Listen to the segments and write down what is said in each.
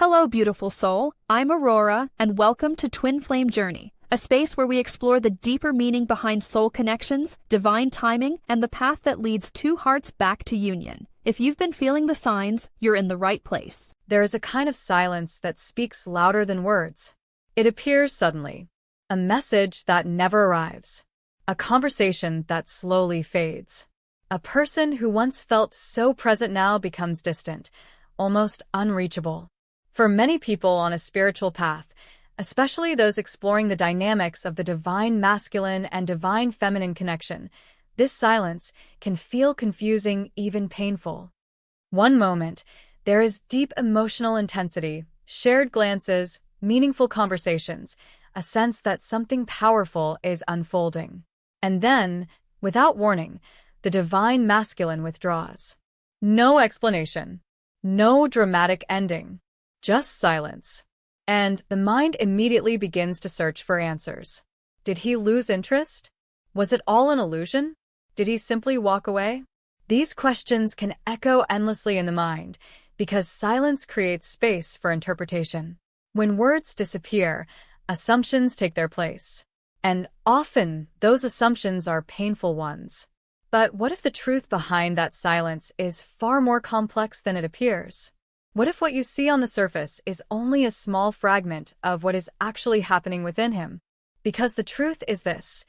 Hello, beautiful soul. I'm Aurora, and welcome to Twin Flame Journey, a space where we explore the deeper meaning behind soul connections, divine timing, and the path that leads two hearts back to union. If you've been feeling the signs, you're in the right place. There is a kind of silence that speaks louder than words. It appears suddenly, a message that never arrives, a conversation that slowly fades. A person who once felt so present now becomes distant, almost unreachable. For many people on a spiritual path, especially those exploring the dynamics of the divine masculine and divine feminine connection, this silence can feel confusing, even painful. One moment, there is deep emotional intensity, shared glances, meaningful conversations, a sense that something powerful is unfolding. And then, without warning, the divine masculine withdraws. No explanation, no dramatic ending. Just silence. And the mind immediately begins to search for answers. Did he lose interest? Was it all an illusion? Did he simply walk away? These questions can echo endlessly in the mind because silence creates space for interpretation. When words disappear, assumptions take their place. And often, those assumptions are painful ones. But what if the truth behind that silence is far more complex than it appears? What if what you see on the surface is only a small fragment of what is actually happening within him? Because the truth is this: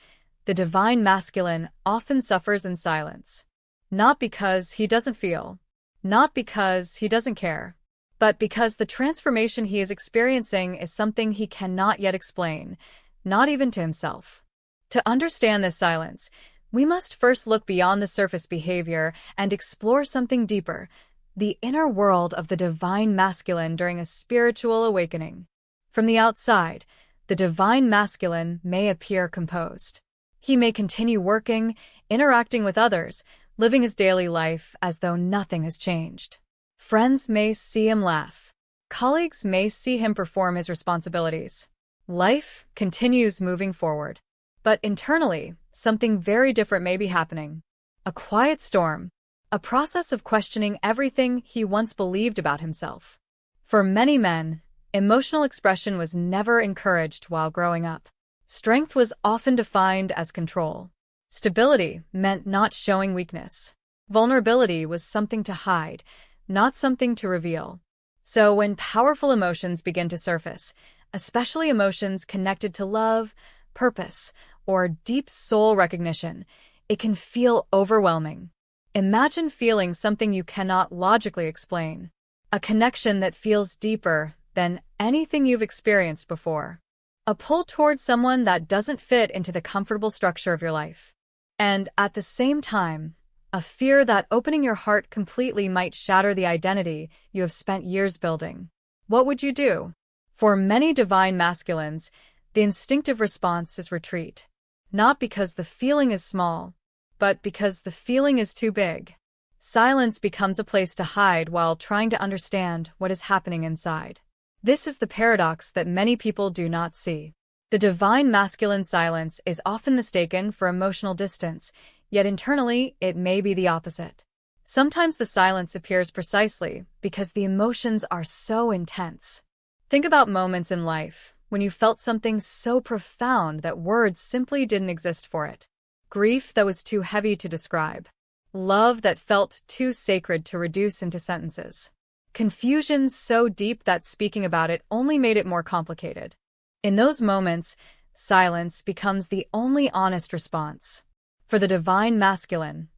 the divine masculine often suffers in silence. Not because he doesn't feel, not because he doesn't care, but because the transformation he is experiencing is something he cannot yet explain, not even to himself. To understand this silence, we must first look beyond the surface behavior and explore something deeper: the inner world of the divine masculine during a spiritual awakening. From the outside, the divine masculine may appear composed. He may continue working, interacting with others, living his daily life as though nothing has changed. Friends may see him laugh. Colleagues may see him perform his responsibilities. Life continues moving forward. But internally, something very different may be happening. A quiet storm. A process of questioning everything he once believed about himself. For many men, emotional expression was never encouraged while growing up. Strength was often defined as control. Stability meant not showing weakness. Vulnerability was something to hide, not something to reveal. So when powerful emotions begin to surface, especially emotions connected to love, purpose, or deep soul recognition, it can feel overwhelming. Imagine feeling something you cannot logically explain, a connection that feels deeper than anything you've experienced before, a pull towards someone that doesn't fit into the comfortable structure of your life, and at the same time, a fear that opening your heart completely might shatter the identity you have spent years building. What would you do? For many divine masculines, the instinctive response is retreat, not because the feeling is small, but because the feeling is too big. Silence becomes a place to hide while trying to understand what is happening inside. This is the paradox that many people do not see. The divine masculine silence is often mistaken for emotional distance, yet internally it may be the opposite. Sometimes the silence appears precisely because the emotions are so intense. Think about moments in life when you felt something so profound that words simply didn't exist for it. Grief that was too heavy to describe. Love that felt too sacred to reduce into sentences. Confusion so deep that speaking about it only made it more complicated. In those moments, silence becomes the only honest response. For the divine masculine,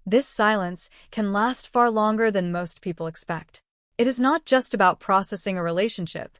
this silence can last far longer than most people expect. It is not just about processing a relationship.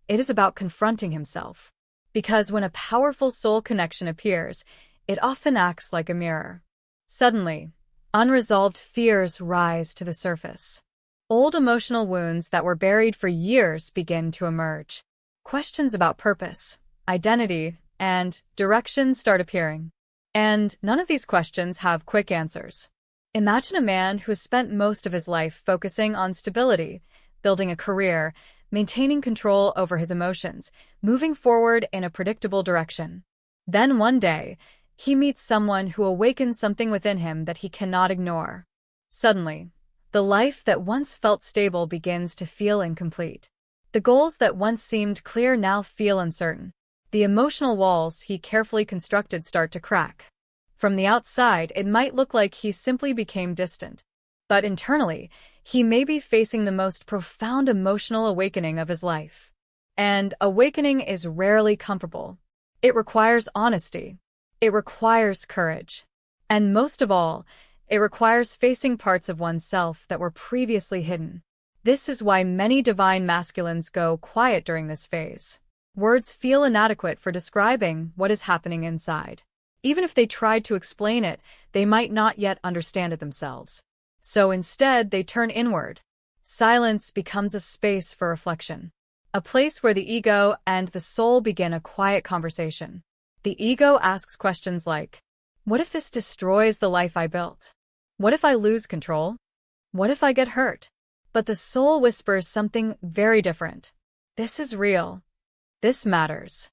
It is about confronting himself. Because when a powerful soul connection appears, it often acts like a mirror. Suddenly, unresolved fears rise to the surface. Old emotional wounds that were buried for years begin to emerge. Questions about purpose, identity, and direction start appearing. And none of these questions have quick answers. Imagine a man who has spent most of his life focusing on stability, building a career, maintaining control over his emotions, moving forward in a predictable direction. Then one day, he meets someone who awakens something within him that he cannot ignore. Suddenly, the life that once felt stable begins to feel incomplete. The goals that once seemed clear now feel uncertain. The emotional walls he carefully constructed start to crack. From the outside, it might look like he simply became distant. But internally, he may be facing the most profound emotional awakening of his life. And awakening is rarely comfortable. It requires honesty. It requires courage. And most of all, it requires facing parts of oneself that were previously hidden. This is why many divine masculines go quiet during this phase. Words feel inadequate for describing what is happening inside. Even if they tried to explain it, they might not yet understand it themselves. So instead, they turn inward. Silence becomes a space for reflection. A place where the ego and the soul begin a quiet conversation. The ego asks questions like, what if this destroys the life I built? What if I lose control? What if I get hurt? But the soul whispers something very different. This is real. This matters.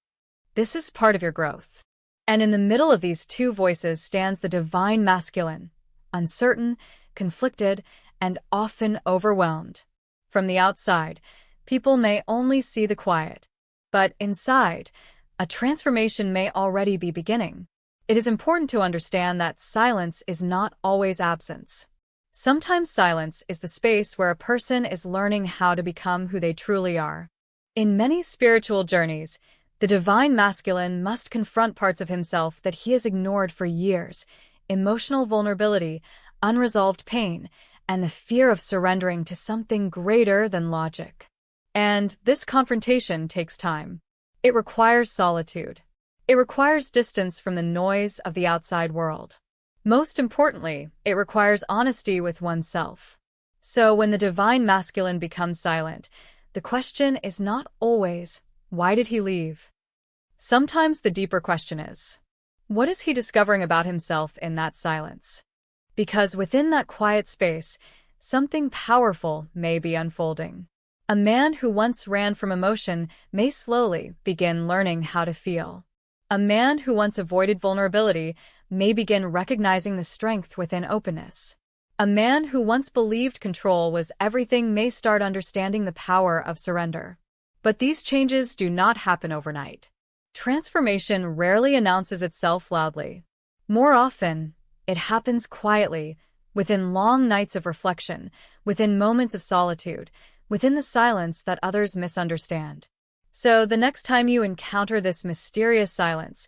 This is part of your growth. And in the middle of these two voices stands the divine masculine, uncertain, conflicted, and often overwhelmed. From the outside, people may only see the quiet. But inside, a transformation may already be beginning. It is important to understand that silence is not always absence. Sometimes silence is the space where a person is learning how to become who they truly are. In many spiritual journeys, the divine masculine must confront parts of himself that he has ignored for years: emotional vulnerability, unresolved pain, and the fear of surrendering to something greater than logic. And this confrontation takes time. It requires solitude. It requires distance from the noise of the outside world. Most importantly, it requires honesty with oneself. So when the divine masculine becomes silent, the question is not always, why did he leave? Sometimes the deeper question is, what is he discovering about himself in that silence? Because within that quiet space, something powerful may be unfolding. A man who once ran from emotion may slowly begin learning how to feel. A man who once avoided vulnerability may begin recognizing the strength within openness. A man who once believed control was everything may start understanding the power of surrender. But these changes do not happen overnight. Transformation rarely announces itself loudly. More often, it happens quietly, within long nights of reflection, within moments of solitude, within the silence that others misunderstand. So the next time you encounter this mysterious silence,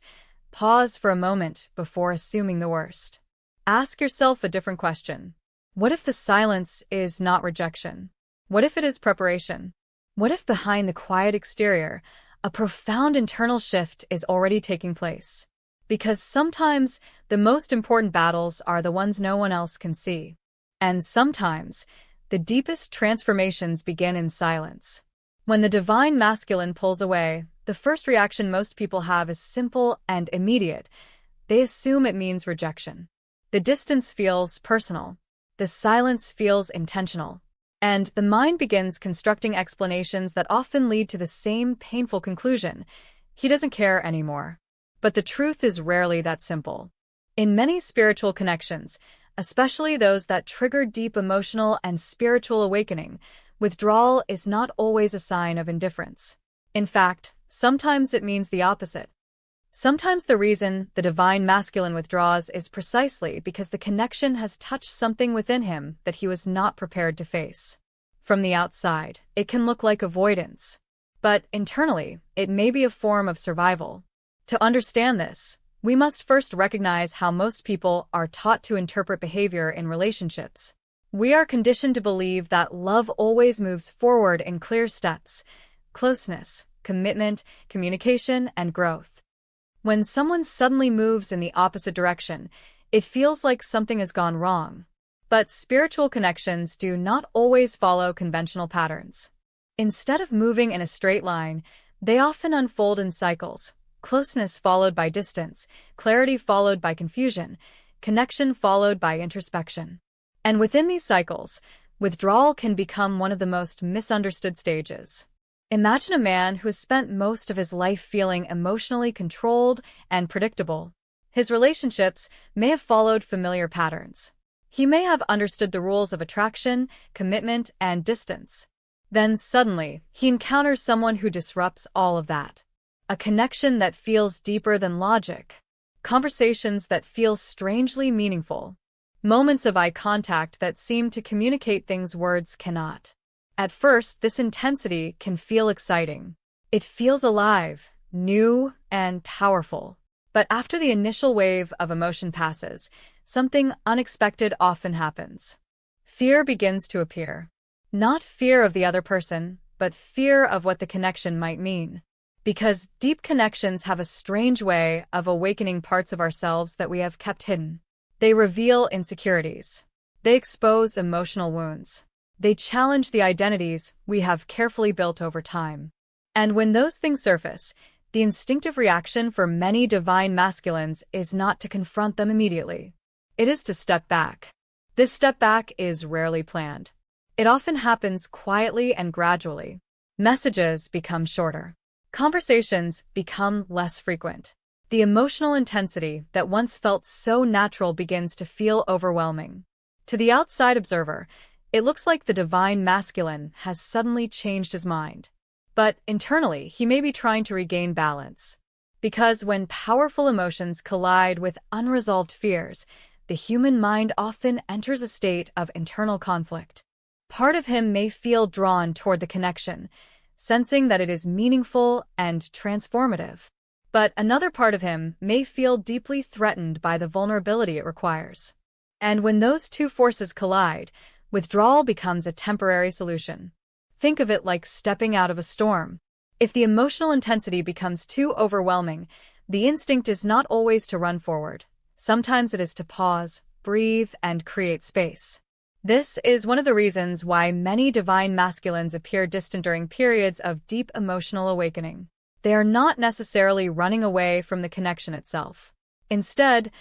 pause for a moment before assuming the worst. Ask yourself a different question. What if the silence is not rejection? What if it is preparation? What if behind the quiet exterior, a profound internal shift is already taking place? Because sometimes the most important battles are the ones no one else can see. And sometimes the deepest transformations begin in silence. When the divine masculine pulls away, the first reaction most people have is simple and immediate. They assume it means rejection. The distance feels personal. The silence feels intentional. And the mind begins constructing explanations that often lead to the same painful conclusion: he doesn't care anymore. But the truth is rarely that simple. In many spiritual connections, especially those that trigger deep emotional and spiritual awakening, withdrawal is not always a sign of indifference. In fact, sometimes it means the opposite. Sometimes the reason the divine masculine withdraws is precisely because the connection has touched something within him that he was not prepared to face. From the outside, it can look like avoidance. But internally, it may be a form of survival. To understand this, we must first recognize how most people are taught to interpret behavior in relationships. We are conditioned to believe that love always moves forward in clear steps: closeness, commitment, communication, and growth. When someone suddenly moves in the opposite direction, it feels like something has gone wrong. But spiritual connections do not always follow conventional patterns. Instead of moving in a straight line, they often unfold in cycles: closeness followed by distance, clarity followed by confusion, connection followed by introspection. And within these cycles, withdrawal can become one of the most misunderstood stages. Imagine a man who has spent most of his life feeling emotionally controlled and predictable. His relationships may have followed familiar patterns. He may have understood the rules of attraction, commitment, and distance. Then suddenly, he encounters someone who disrupts all of that. A connection that feels deeper than logic. Conversations that feel strangely meaningful. Moments of eye contact that seem to communicate things words cannot. At first, this intensity can feel exciting. It feels alive, new, and powerful. But after the initial wave of emotion passes, something unexpected often happens. Fear begins to appear. Not fear of the other person, but fear of what the connection might mean. Because deep connections have a strange way of awakening parts of ourselves that we have kept hidden. They reveal insecurities. They expose emotional wounds. They challenge the identities we have carefully built over time. And when those things surface, the instinctive reaction for many divine masculines is not to confront them immediately. It is to step back. This step back is rarely planned. It often happens quietly and gradually. Messages become shorter. Conversations become less frequent. The emotional intensity that once felt so natural begins to feel overwhelming. To the outside observer, it looks like the divine masculine has suddenly changed his mind. But internally, he may be trying to regain balance. Because when powerful emotions collide with unresolved fears, the human mind often enters a state of internal conflict. Part of him may feel drawn toward the connection, sensing that it is meaningful and transformative. But another part of him may feel deeply threatened by the vulnerability it requires. And when those two forces collide, withdrawal becomes a temporary solution. Think of it like stepping out of a storm. If the emotional intensity becomes too overwhelming, the instinct is not always to run forward. Sometimes it is to pause, breathe, and create space. This is one of the reasons why many divine masculines appear distant during periods of deep emotional awakening. They are not necessarily running away from the connection itself. Instead,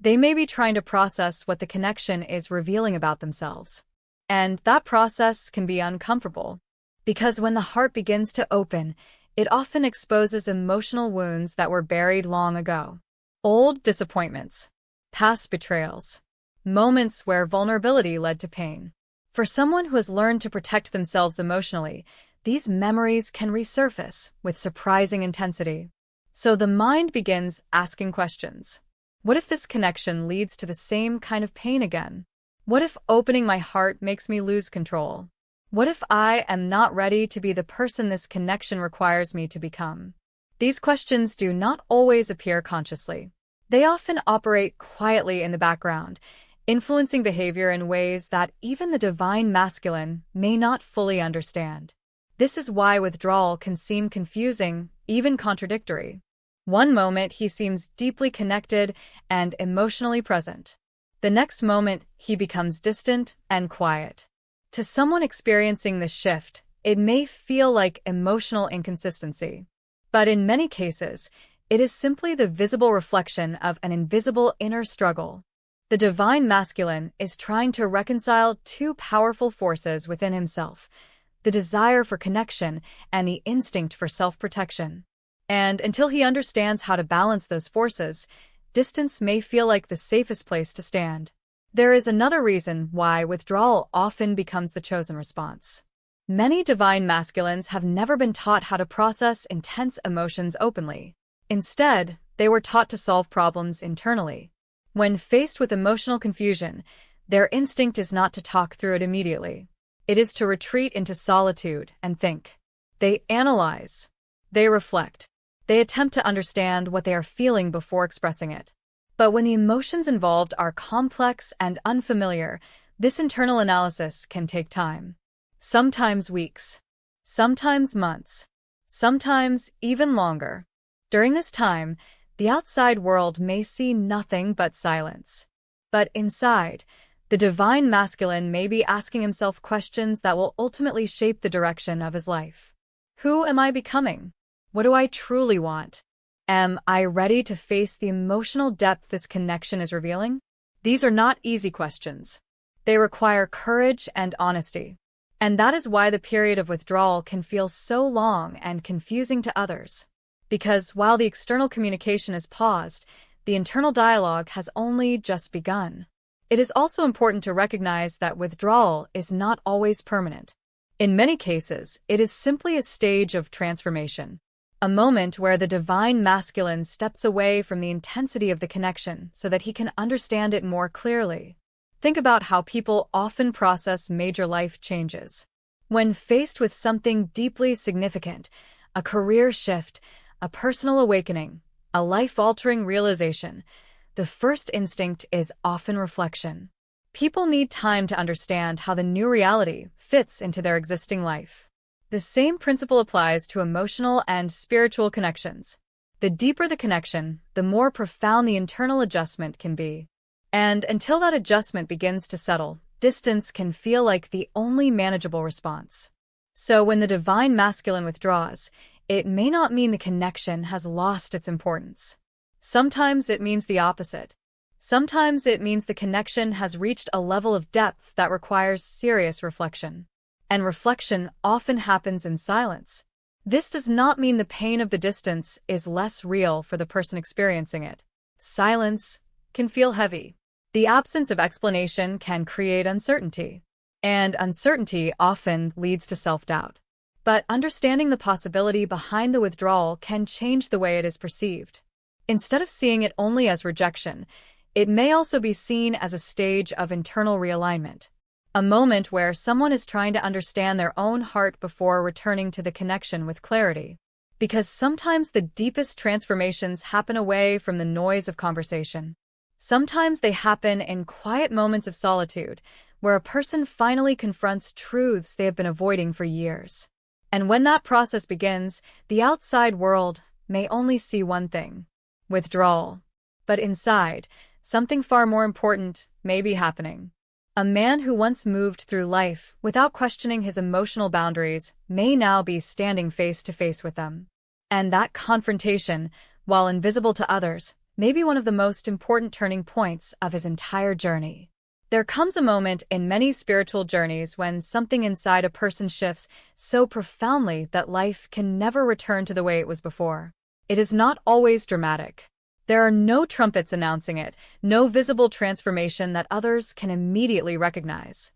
they may be trying to process what the connection is revealing about themselves. And that process can be uncomfortable. Because when the heart begins to open, it often exposes emotional wounds that were buried long ago. Old disappointments, past betrayals, moments where vulnerability led to pain. For someone who has learned to protect themselves emotionally, these memories can resurface with surprising intensity. So the mind begins asking questions. What if this connection leads to the same kind of pain again? What if opening my heart makes me lose control? What if I am not ready to be the person this connection requires me to become? These questions do not always appear consciously. They often operate quietly in the background, influencing behavior in ways that even the divine masculine may not fully understand. This is why withdrawal can seem confusing, even contradictory. One moment he seems deeply connected and emotionally present. The next moment he becomes distant and quiet. To someone experiencing this shift, it may feel like emotional inconsistency. But in many cases, it is simply the visible reflection of an invisible inner struggle. The divine masculine is trying to reconcile two powerful forces within himself, the desire for connection and the instinct for self-protection. And until he understands how to balance those forces, distance may feel like the safest place to stand. There is another reason why withdrawal often becomes the chosen response. Many divine masculines have never been taught how to process intense emotions openly. Instead, they were taught to solve problems internally. When faced with emotional confusion, their instinct is not to talk through it immediately. It is to retreat into solitude and think. They analyze. They reflect. They attempt to understand what they are feeling before expressing it. But when the emotions involved are complex and unfamiliar, this internal analysis can take time. Sometimes weeks. Sometimes months. Sometimes even longer. During this time, the outside world may see nothing but silence. But inside, the divine masculine may be asking himself questions that will ultimately shape the direction of his life. Who am I becoming? What do I truly want? Am I ready to face the emotional depth this connection is revealing? These are not easy questions. They require courage and honesty. And that is why the period of withdrawal can feel so long and confusing to others. Because while the external communication is paused, the internal dialogue has only just begun. It is also important to recognize that withdrawal is not always permanent. In many cases, it is simply a stage of transformation, a moment where the divine masculine steps away from the intensity of the connection so that he can understand it more clearly. Think about how people often process major life changes. When faced with something deeply significant, a career shift, a personal awakening, a life-altering realization, the first instinct is often reflection. People need time to understand how the new reality fits into their existing life. The same principle applies to emotional and spiritual connections. The deeper the connection, the more profound the internal adjustment can be. And until that adjustment begins to settle, distance can feel like the only manageable response. So when the divine masculine withdraws, it may not mean the connection has lost its importance. Sometimes it means the opposite. Sometimes it means the connection has reached a level of depth that requires serious reflection. And reflection often happens in silence. This does not mean the pain of the distance is less real for the person experiencing it. Silence can feel heavy. The absence of explanation can create uncertainty. And uncertainty often leads to self-doubt. But understanding the possibility behind the withdrawal can change the way it is perceived. Instead of seeing it only as rejection, it may also be seen as a stage of internal realignment. A moment where someone is trying to understand their own heart before returning to the connection with clarity. Because sometimes the deepest transformations happen away from the noise of conversation. Sometimes they happen in quiet moments of solitude, where a person finally confronts truths they have been avoiding for years. And when that process begins, the outside world may only see one thing: withdrawal. But inside, something far more important may be happening. A man who once moved through life without questioning his emotional boundaries may now be standing face to face with them. And that confrontation, while invisible to others, may be one of the most important turning points of his entire journey. There comes a moment in many spiritual journeys when something inside a person shifts so profoundly that life can never return to the way it was before. It is not always dramatic. There are no trumpets announcing it, no visible transformation that others can immediately recognize.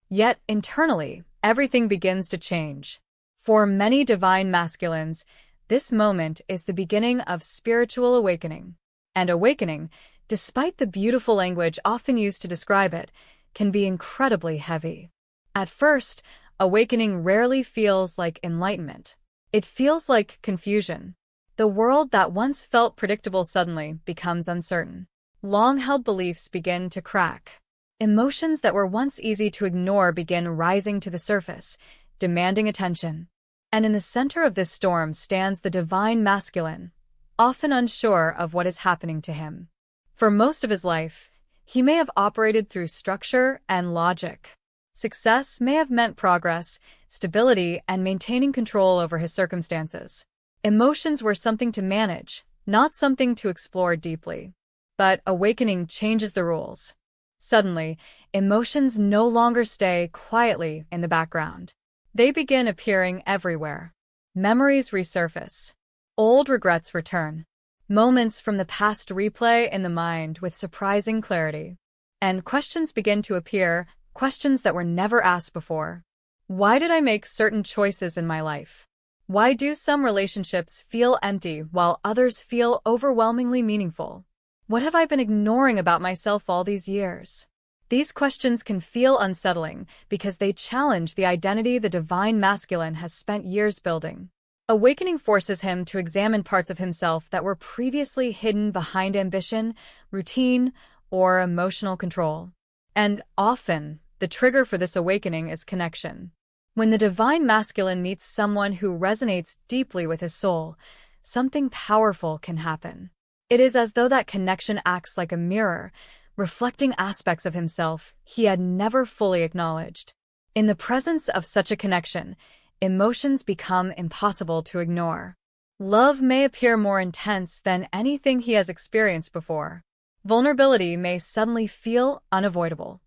Yet, internally, everything begins to change. For many divine masculines, this moment is the beginning of spiritual awakening. And awakening, despite the beautiful language often used to describe it, can be incredibly heavy. At first, awakening rarely feels like enlightenment. It feels like confusion. The world that once felt predictable suddenly becomes uncertain. Long-held beliefs begin to crack. Emotions that were once easy to ignore begin rising to the surface, demanding attention. And in the center of this storm stands the divine masculine, often unsure of what is happening to him. For most of his life, he may have operated through structure and logic. Success may have meant progress, stability, and maintaining control over his circumstances. Emotions were something to manage, not something to explore deeply. But awakening changes the rules. Suddenly, emotions no longer stay quietly in the background. They begin appearing everywhere. Memories resurface. Old regrets return. Moments from the past replay in the mind with surprising clarity. And questions begin to appear, questions that were never asked before. Why did I make certain choices in my life? Why do some relationships feel empty while others feel overwhelmingly meaningful? What have I been ignoring about myself all these years? These questions can feel unsettling because they challenge the identity the divine masculine has spent years building. Awakening forces him to examine parts of himself that were previously hidden behind ambition, routine, or emotional control. And often, the trigger for this awakening is connection. When the divine masculine meets someone who resonates deeply with his soul, something powerful can happen. It is as though that connection acts like a mirror, reflecting aspects of himself he had never fully acknowledged. In the presence of such a connection, emotions become impossible to ignore. Love may appear more intense than anything he has experienced before. Vulnerability may suddenly feel unavoidable.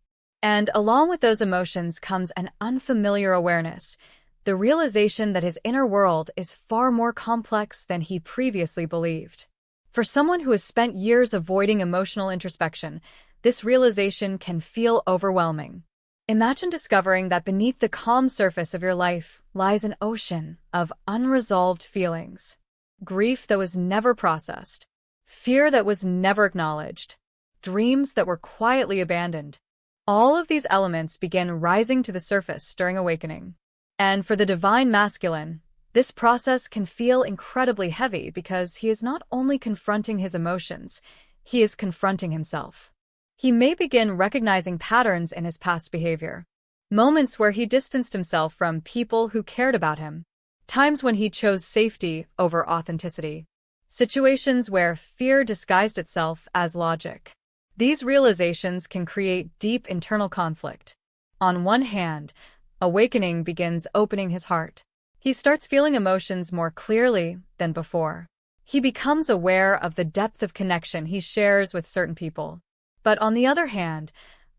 And along with those emotions comes an unfamiliar awareness, the realization that his inner world is far more complex than he previously believed. For someone who has spent years avoiding emotional introspection, this realization can feel overwhelming. Imagine discovering that beneath the calm surface of your life lies an ocean of unresolved feelings. Grief that was never processed, fear that was never acknowledged, dreams that were quietly abandoned. All of these elements begin rising to the surface during awakening. And for the divine masculine, this process can feel incredibly heavy because he is not only confronting his emotions, he is confronting himself. He may begin recognizing patterns in his past behavior, moments where he distanced himself from people who cared about him, times when he chose safety over authenticity, situations where fear disguised itself as logic. These realizations can create deep internal conflict. On one hand, awakening begins opening his heart. He starts feeling emotions more clearly than before. He becomes aware of the depth of connection he shares with certain people. But on the other hand,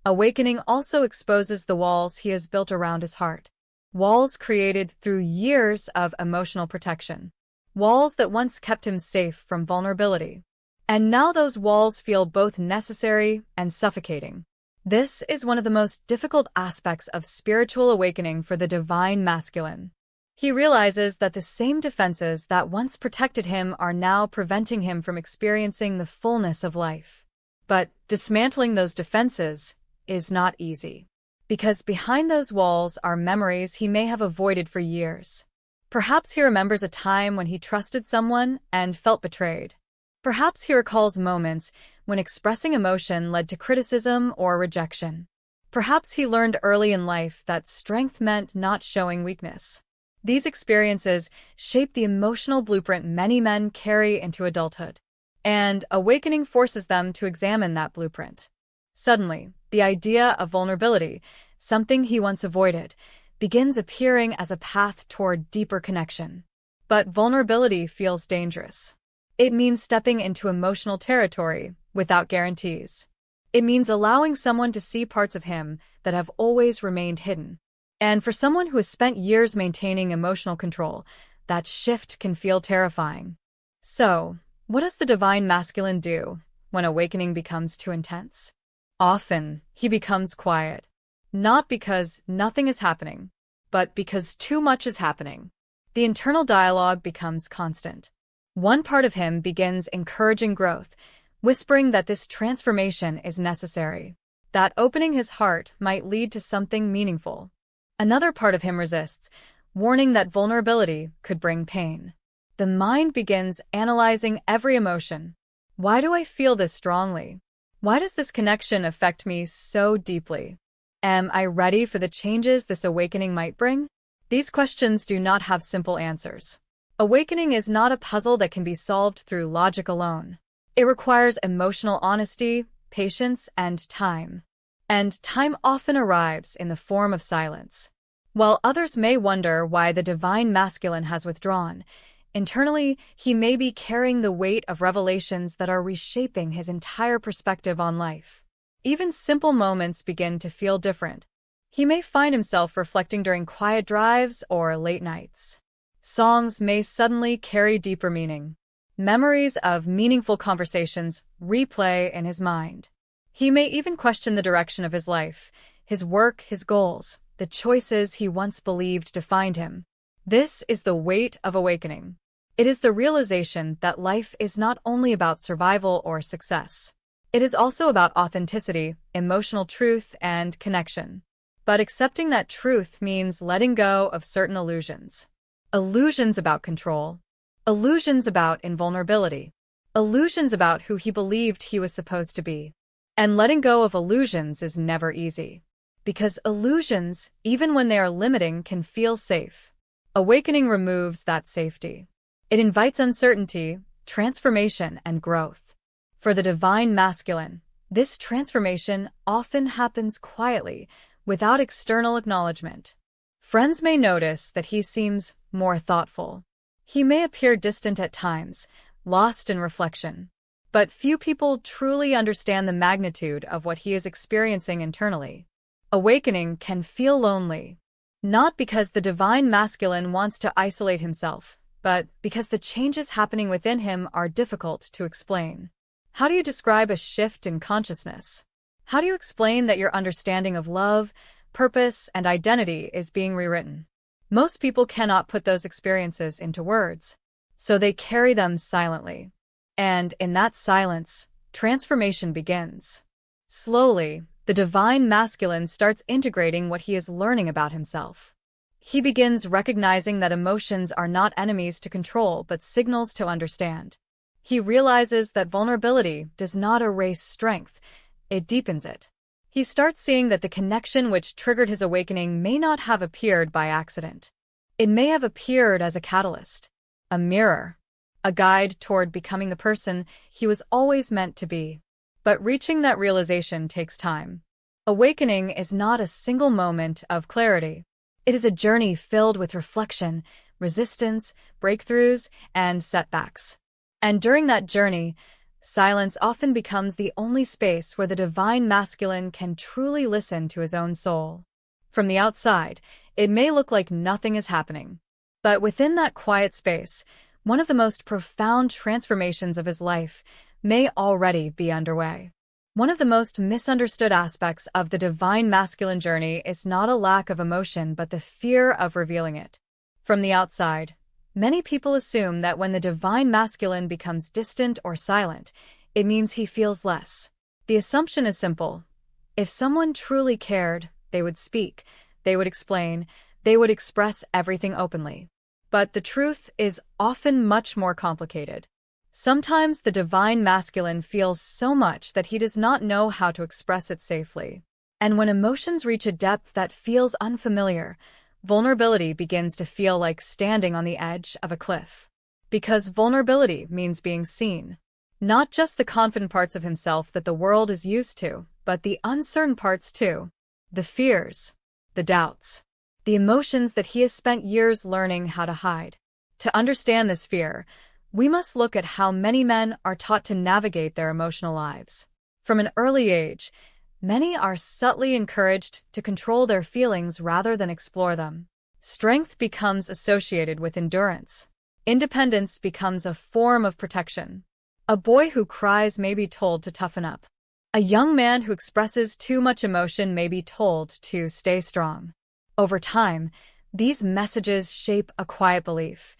awakening also exposes the walls he has built around his heart. Walls created through years of emotional protection. Walls that once kept him safe from vulnerability. And now those walls feel both necessary and suffocating. This is one of the most difficult aspects of spiritual awakening for the divine masculine. He realizes that the same defenses that once protected him are now preventing him from experiencing the fullness of life. But dismantling those defenses is not easy, because behind those walls are memories he may have avoided for years. Perhaps he remembers a time when he trusted someone and felt betrayed. Perhaps he recalls moments when expressing emotion led to criticism or rejection. Perhaps he learned early in life that strength meant not showing weakness. These experiences shape the emotional blueprint many men carry into adulthood. And awakening forces them to examine that blueprint. Suddenly, the idea of vulnerability, something he once avoided, begins appearing as a path toward deeper connection. But vulnerability feels dangerous. It means stepping into emotional territory without guarantees. It means allowing someone to see parts of him that have always remained hidden. And for someone who has spent years maintaining emotional control, that shift can feel terrifying. So, what does the divine masculine do when awakening becomes too intense? Often, he becomes quiet. Not because nothing is happening, but because too much is happening. The internal dialogue becomes constant. One part of him begins encouraging growth, whispering that this transformation is necessary, that opening his heart might lead to something meaningful. Another part of him resists, warning that vulnerability could bring pain. The mind begins analyzing every emotion. Why do I feel this strongly? Why does this connection affect me so deeply? Am I ready for the changes this awakening might bring? These questions do not have simple answers. Awakening is not a puzzle that can be solved through logic alone. It requires emotional honesty, patience, and time. And time often arrives in the form of silence. While others may wonder why the divine masculine has withdrawn, internally, he may be carrying the weight of revelations that are reshaping his entire perspective on life. Even simple moments begin to feel different. He may find himself reflecting during quiet drives or late nights. Songs may suddenly carry deeper meaning. Memories of meaningful conversations replay in his mind. He may even question the direction of his life, his work, his goals, the choices he once believed defined him. This is the weight of awakening. It is the realization that life is not only about survival or success. It is also about authenticity, emotional truth, and connection. But accepting that truth means letting go of certain illusions. Illusions about control. Illusions about invulnerability. Illusions about who he believed he was supposed to be. And letting go of illusions is never easy. Because illusions, even when they are limiting, can feel safe. Awakening removes that safety. It invites uncertainty, transformation, and growth. For the divine masculine, this transformation often happens quietly, without external acknowledgement. Friends may notice that he seems more thoughtful. He may appear distant at times, lost in reflection. But few people truly understand the magnitude of what he is experiencing internally. Awakening can feel lonely, not because the divine masculine wants to isolate himself, but because the changes happening within him are difficult to explain. How do you describe a shift in consciousness? How do you explain that your understanding of love, purpose, and identity is being rewritten. Most people cannot put those experiences into words, so they carry them silently. And in that silence, transformation begins. Slowly, the divine masculine starts integrating what he is learning about himself. He begins recognizing that emotions are not enemies to control but signals to understand. He realizes that vulnerability does not erase strength, it deepens it. He starts seeing that the connection which triggered his awakening may not have appeared by accident. It may have appeared as a catalyst, a mirror, a guide toward becoming the person he was always meant to be. But reaching that realization takes time. Awakening is not a single moment of clarity. It is a journey filled with reflection, resistance, breakthroughs, and setbacks. And during that journey, silence often becomes the only space where the divine masculine can truly listen to his own soul. From the outside, it may look like nothing is happening. But within that quiet space, one of the most profound transformations of his life may already be underway. One of the most misunderstood aspects of the divine masculine journey is not a lack of emotion but the fear of revealing it. From the outside, many people assume that when the divine masculine becomes distant or silent, it means he feels less. The assumption is simple. If someone truly cared, they would speak, they would explain, they would express everything openly. But the truth is often much more complicated. Sometimes the divine masculine feels so much that he does not know how to express it safely. And when emotions reach a depth that feels unfamiliar, vulnerability begins to feel like standing on the edge of a cliff. Because vulnerability means being seen. Not just the confident parts of himself that the world is used to, but the uncertain parts too. The fears, the doubts, the emotions that he has spent years learning how to hide. To understand this fear, we must look at how many men are taught to navigate their emotional lives. From an early age, many are subtly encouraged to control their feelings rather than explore them. Strength becomes associated with endurance. Independence becomes a form of protection. A boy who cries may be told to toughen up. A young man who expresses too much emotion may be told to stay strong. Over time, these messages shape a quiet belief.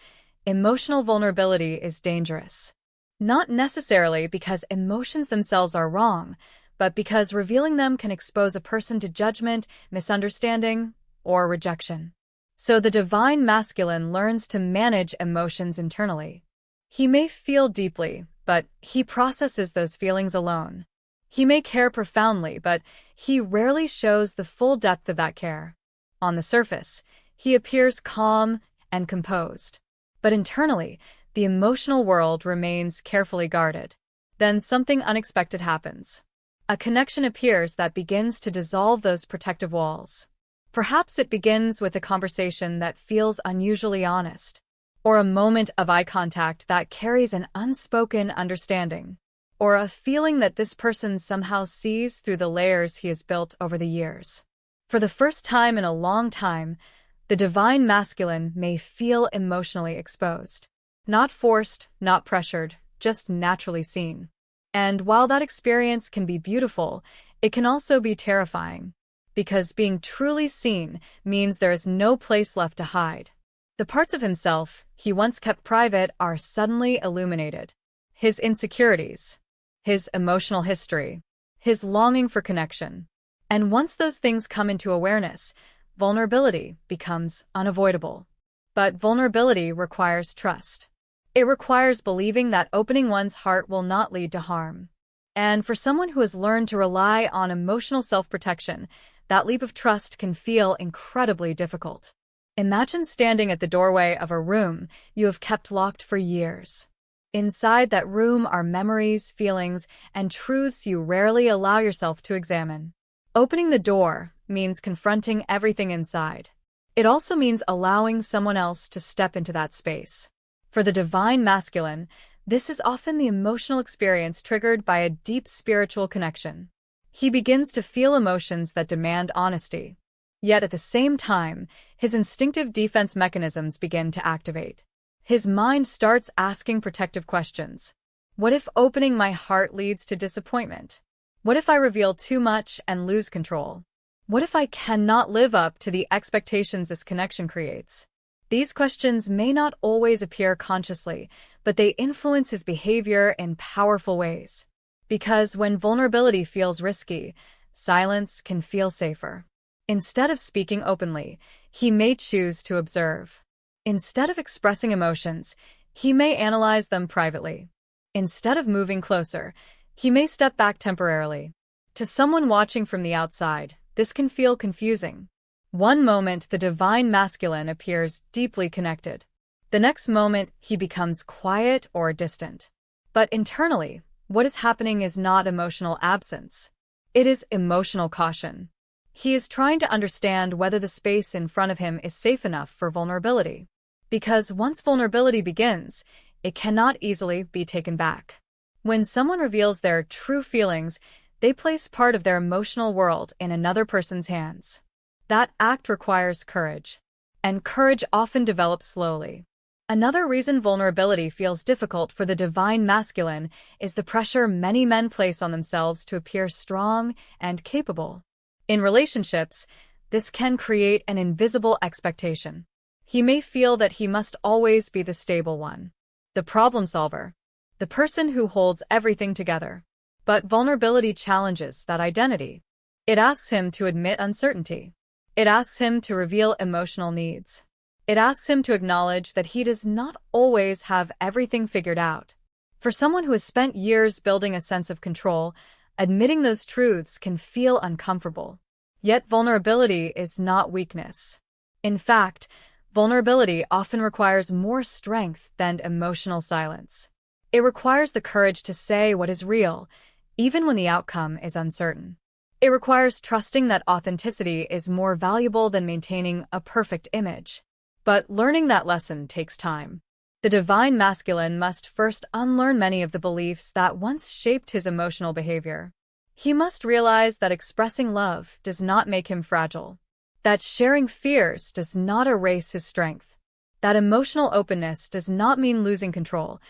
Emotional vulnerability is dangerous. Not necessarily because emotions themselves are wrong, but because revealing them can expose a person to judgment, misunderstanding, or rejection. So the divine masculine learns to manage emotions internally. He may feel deeply, but he processes those feelings alone. He may care profoundly, but he rarely shows the full depth of that care. On the surface, he appears calm and composed. But internally, the emotional world remains carefully guarded. Then something unexpected happens. A connection appears that begins to dissolve those protective walls. Perhaps it begins with a conversation that feels unusually honest, or a moment of eye contact that carries an unspoken understanding, or a feeling that this person somehow sees through the layers he has built over the years. For the first time in a long time, the divine masculine may feel emotionally exposed. Not forced, not pressured, just naturally seen. And while that experience can be beautiful, it can also be terrifying. Because being truly seen means there is no place left to hide. The parts of himself he once kept private are suddenly illuminated. His insecurities, his emotional history, his longing for connection. And once those things come into awareness, vulnerability becomes unavoidable. But vulnerability requires trust. It requires believing that opening one's heart will not lead to harm. And for someone who has learned to rely on emotional self-protection, that leap of trust can feel incredibly difficult. Imagine standing at the doorway of a room you have kept locked for years. Inside that room are memories, feelings, and truths you rarely allow yourself to examine. Opening the door means confronting everything inside. It also means allowing someone else to step into that space. For the divine masculine, this is often the emotional experience triggered by a deep spiritual connection. He begins to feel emotions that demand honesty. Yet at the same time, his instinctive defense mechanisms begin to activate. His mind starts asking protective questions. What if opening my heart leads to disappointment? What if I reveal too much and lose control? What if I cannot live up to the expectations this connection creates? These questions may not always appear consciously, but they influence his behavior in powerful ways. Because when vulnerability feels risky, silence can feel safer. Instead of speaking openly, he may choose to observe. Instead of expressing emotions, he may analyze them privately. Instead of moving closer, he may step back temporarily. To someone watching from the outside, this can feel confusing. One moment, the divine masculine appears deeply connected. The next moment, he becomes quiet or distant. But internally, what is happening is not emotional absence. It is emotional caution. He is trying to understand whether the space in front of him is safe enough for vulnerability. Because once vulnerability begins, it cannot easily be taken back. When someone reveals their true feelings, they place part of their emotional world in another person's hands. That act requires courage, and courage often develops slowly. Another reason vulnerability feels difficult for the divine masculine is the pressure many men place on themselves to appear strong and capable. In relationships, this can create an invisible expectation. He may feel that he must always be the stable one, the problem solver, the person who holds everything together. But vulnerability challenges that identity. It asks him to admit uncertainty. It asks him to reveal emotional needs. It asks him to acknowledge that he does not always have everything figured out. For someone who has spent years building a sense of control, admitting those truths can feel uncomfortable. Yet vulnerability is not weakness. In fact, vulnerability often requires more strength than emotional silence. It requires the courage to say what is real, even when the outcome is uncertain. It requires trusting that authenticity is more valuable than maintaining a perfect image. But learning that lesson takes time. The divine masculine must first unlearn many of the beliefs that once shaped his emotional behavior. He must realize that expressing love does not make him fragile, that sharing fears does not erase his strength, that emotional openness does not mean losing control.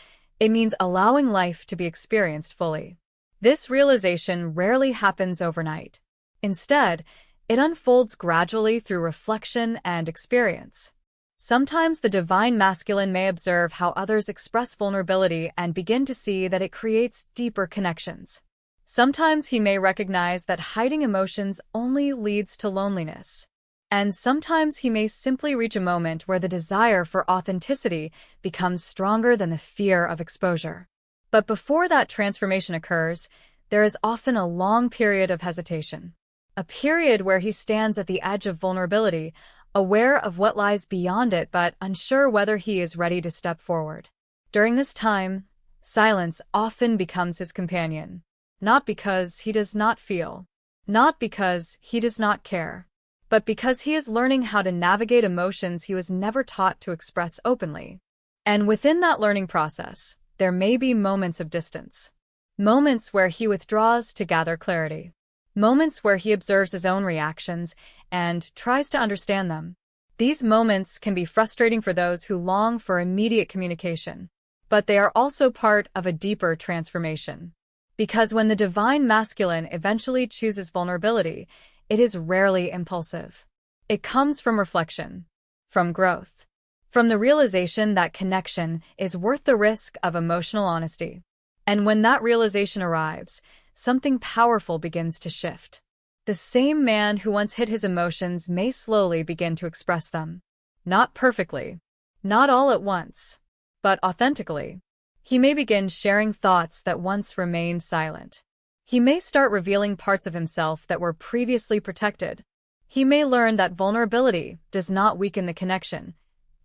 It means allowing life to be experienced fully. This realization rarely happens overnight. Instead, it unfolds gradually through reflection and experience. Sometimes the divine masculine may observe how others express vulnerability and begin to see that it creates deeper connections. Sometimes he may recognize that hiding emotions only leads to loneliness. And sometimes he may simply reach a moment where the desire for authenticity becomes stronger than the fear of exposure. But before that transformation occurs, there is often a long period of hesitation. A period where he stands at the edge of vulnerability, aware of what lies beyond it but unsure whether he is ready to step forward. During this time, silence often becomes his companion. Not because he does not feel, not because he does not care, but because he is learning how to navigate emotions he was never taught to express openly. And within that learning process, there may be moments of distance. Moments where he withdraws to gather clarity. Moments where he observes his own reactions and tries to understand them. These moments can be frustrating for those who long for immediate communication, but they are also part of a deeper transformation. Because when the divine masculine eventually chooses vulnerability, it is rarely impulsive. It comes from reflection, from growth, from the realization that connection is worth the risk of emotional honesty. And when that realization arrives, something powerful begins to shift. The same man who once hid his emotions may slowly begin to express them. Not perfectly, not all at once, but authentically. He may begin sharing thoughts that once remained silent. He may start revealing parts of himself that were previously protected. He may learn that vulnerability does not weaken the connection,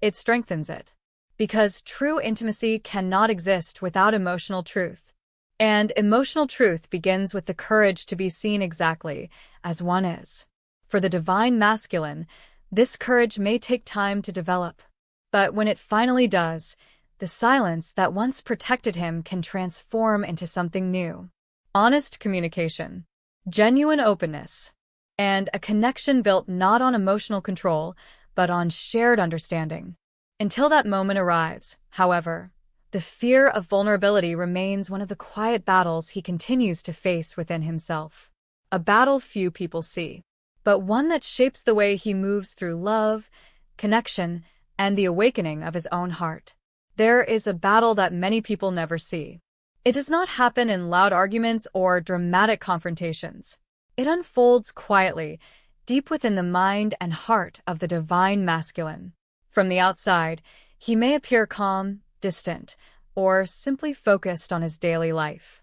it strengthens it. Because true intimacy cannot exist without emotional truth. And emotional truth begins with the courage to be seen exactly as one is. For the divine masculine, this courage may take time to develop. But when it finally does, the silence that once protected him can transform into something new. Honest communication, genuine openness, and a connection built not on emotional control, but on shared understanding. Until that moment arrives, however, the fear of vulnerability remains one of the quiet battles he continues to face within himself. A battle few people see. but one that shapes the way he moves through love, connection, and the awakening of his own heart. There is a battle that many people never see. It does not happen in loud arguments or dramatic confrontations. It unfolds quietly, deep within the mind and heart of the divine masculine. From the outside, he may appear calm, distant, or simply focused on his daily life.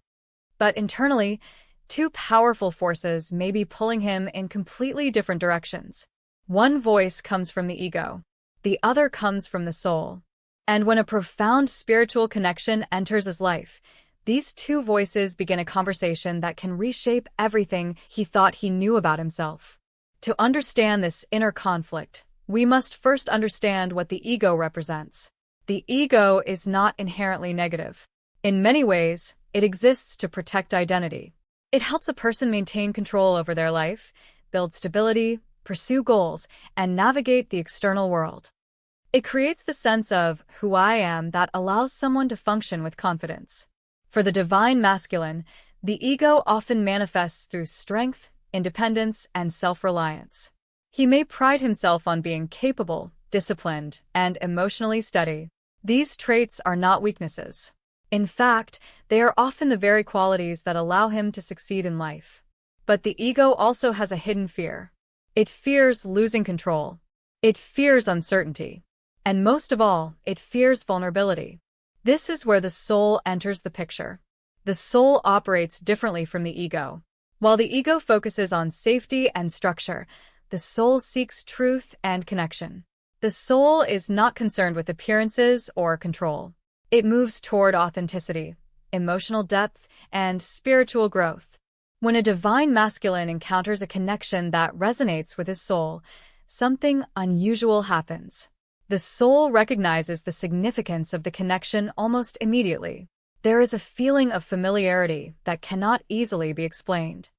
But internally, two powerful forces may be pulling him in completely different directions. One voice comes from the ego, the other comes from the soul. And when a profound spiritual connection enters his life, these two voices begin a conversation that can reshape everything he thought he knew about himself. To understand this inner conflict, we must first understand what the ego represents. The ego is not inherently negative. In many ways, it exists to protect identity. It helps a person maintain control over their life, build stability, pursue goals, and navigate the external world. It creates the sense of who I am that allows someone to function with confidence. For the divine masculine, the ego often manifests through strength, independence, and self-reliance. He may pride himself on being capable, disciplined, and emotionally steady. These traits are not weaknesses. In fact, they are often the very qualities that allow him to succeed in life. But the ego also has a hidden fear. It fears losing control. It fears uncertainty. And most of all, it fears vulnerability. This is where the soul enters the picture. The soul operates differently from the ego. While the ego focuses on safety and structure, the soul seeks truth and connection. The soul is not concerned with appearances or control. It moves toward authenticity, emotional depth, and spiritual growth. When a divine masculine encounters a connection that resonates with his soul, something unusual happens. The soul recognizes the significance of the connection almost immediately. There is a feeling of familiarity that cannot easily be explained.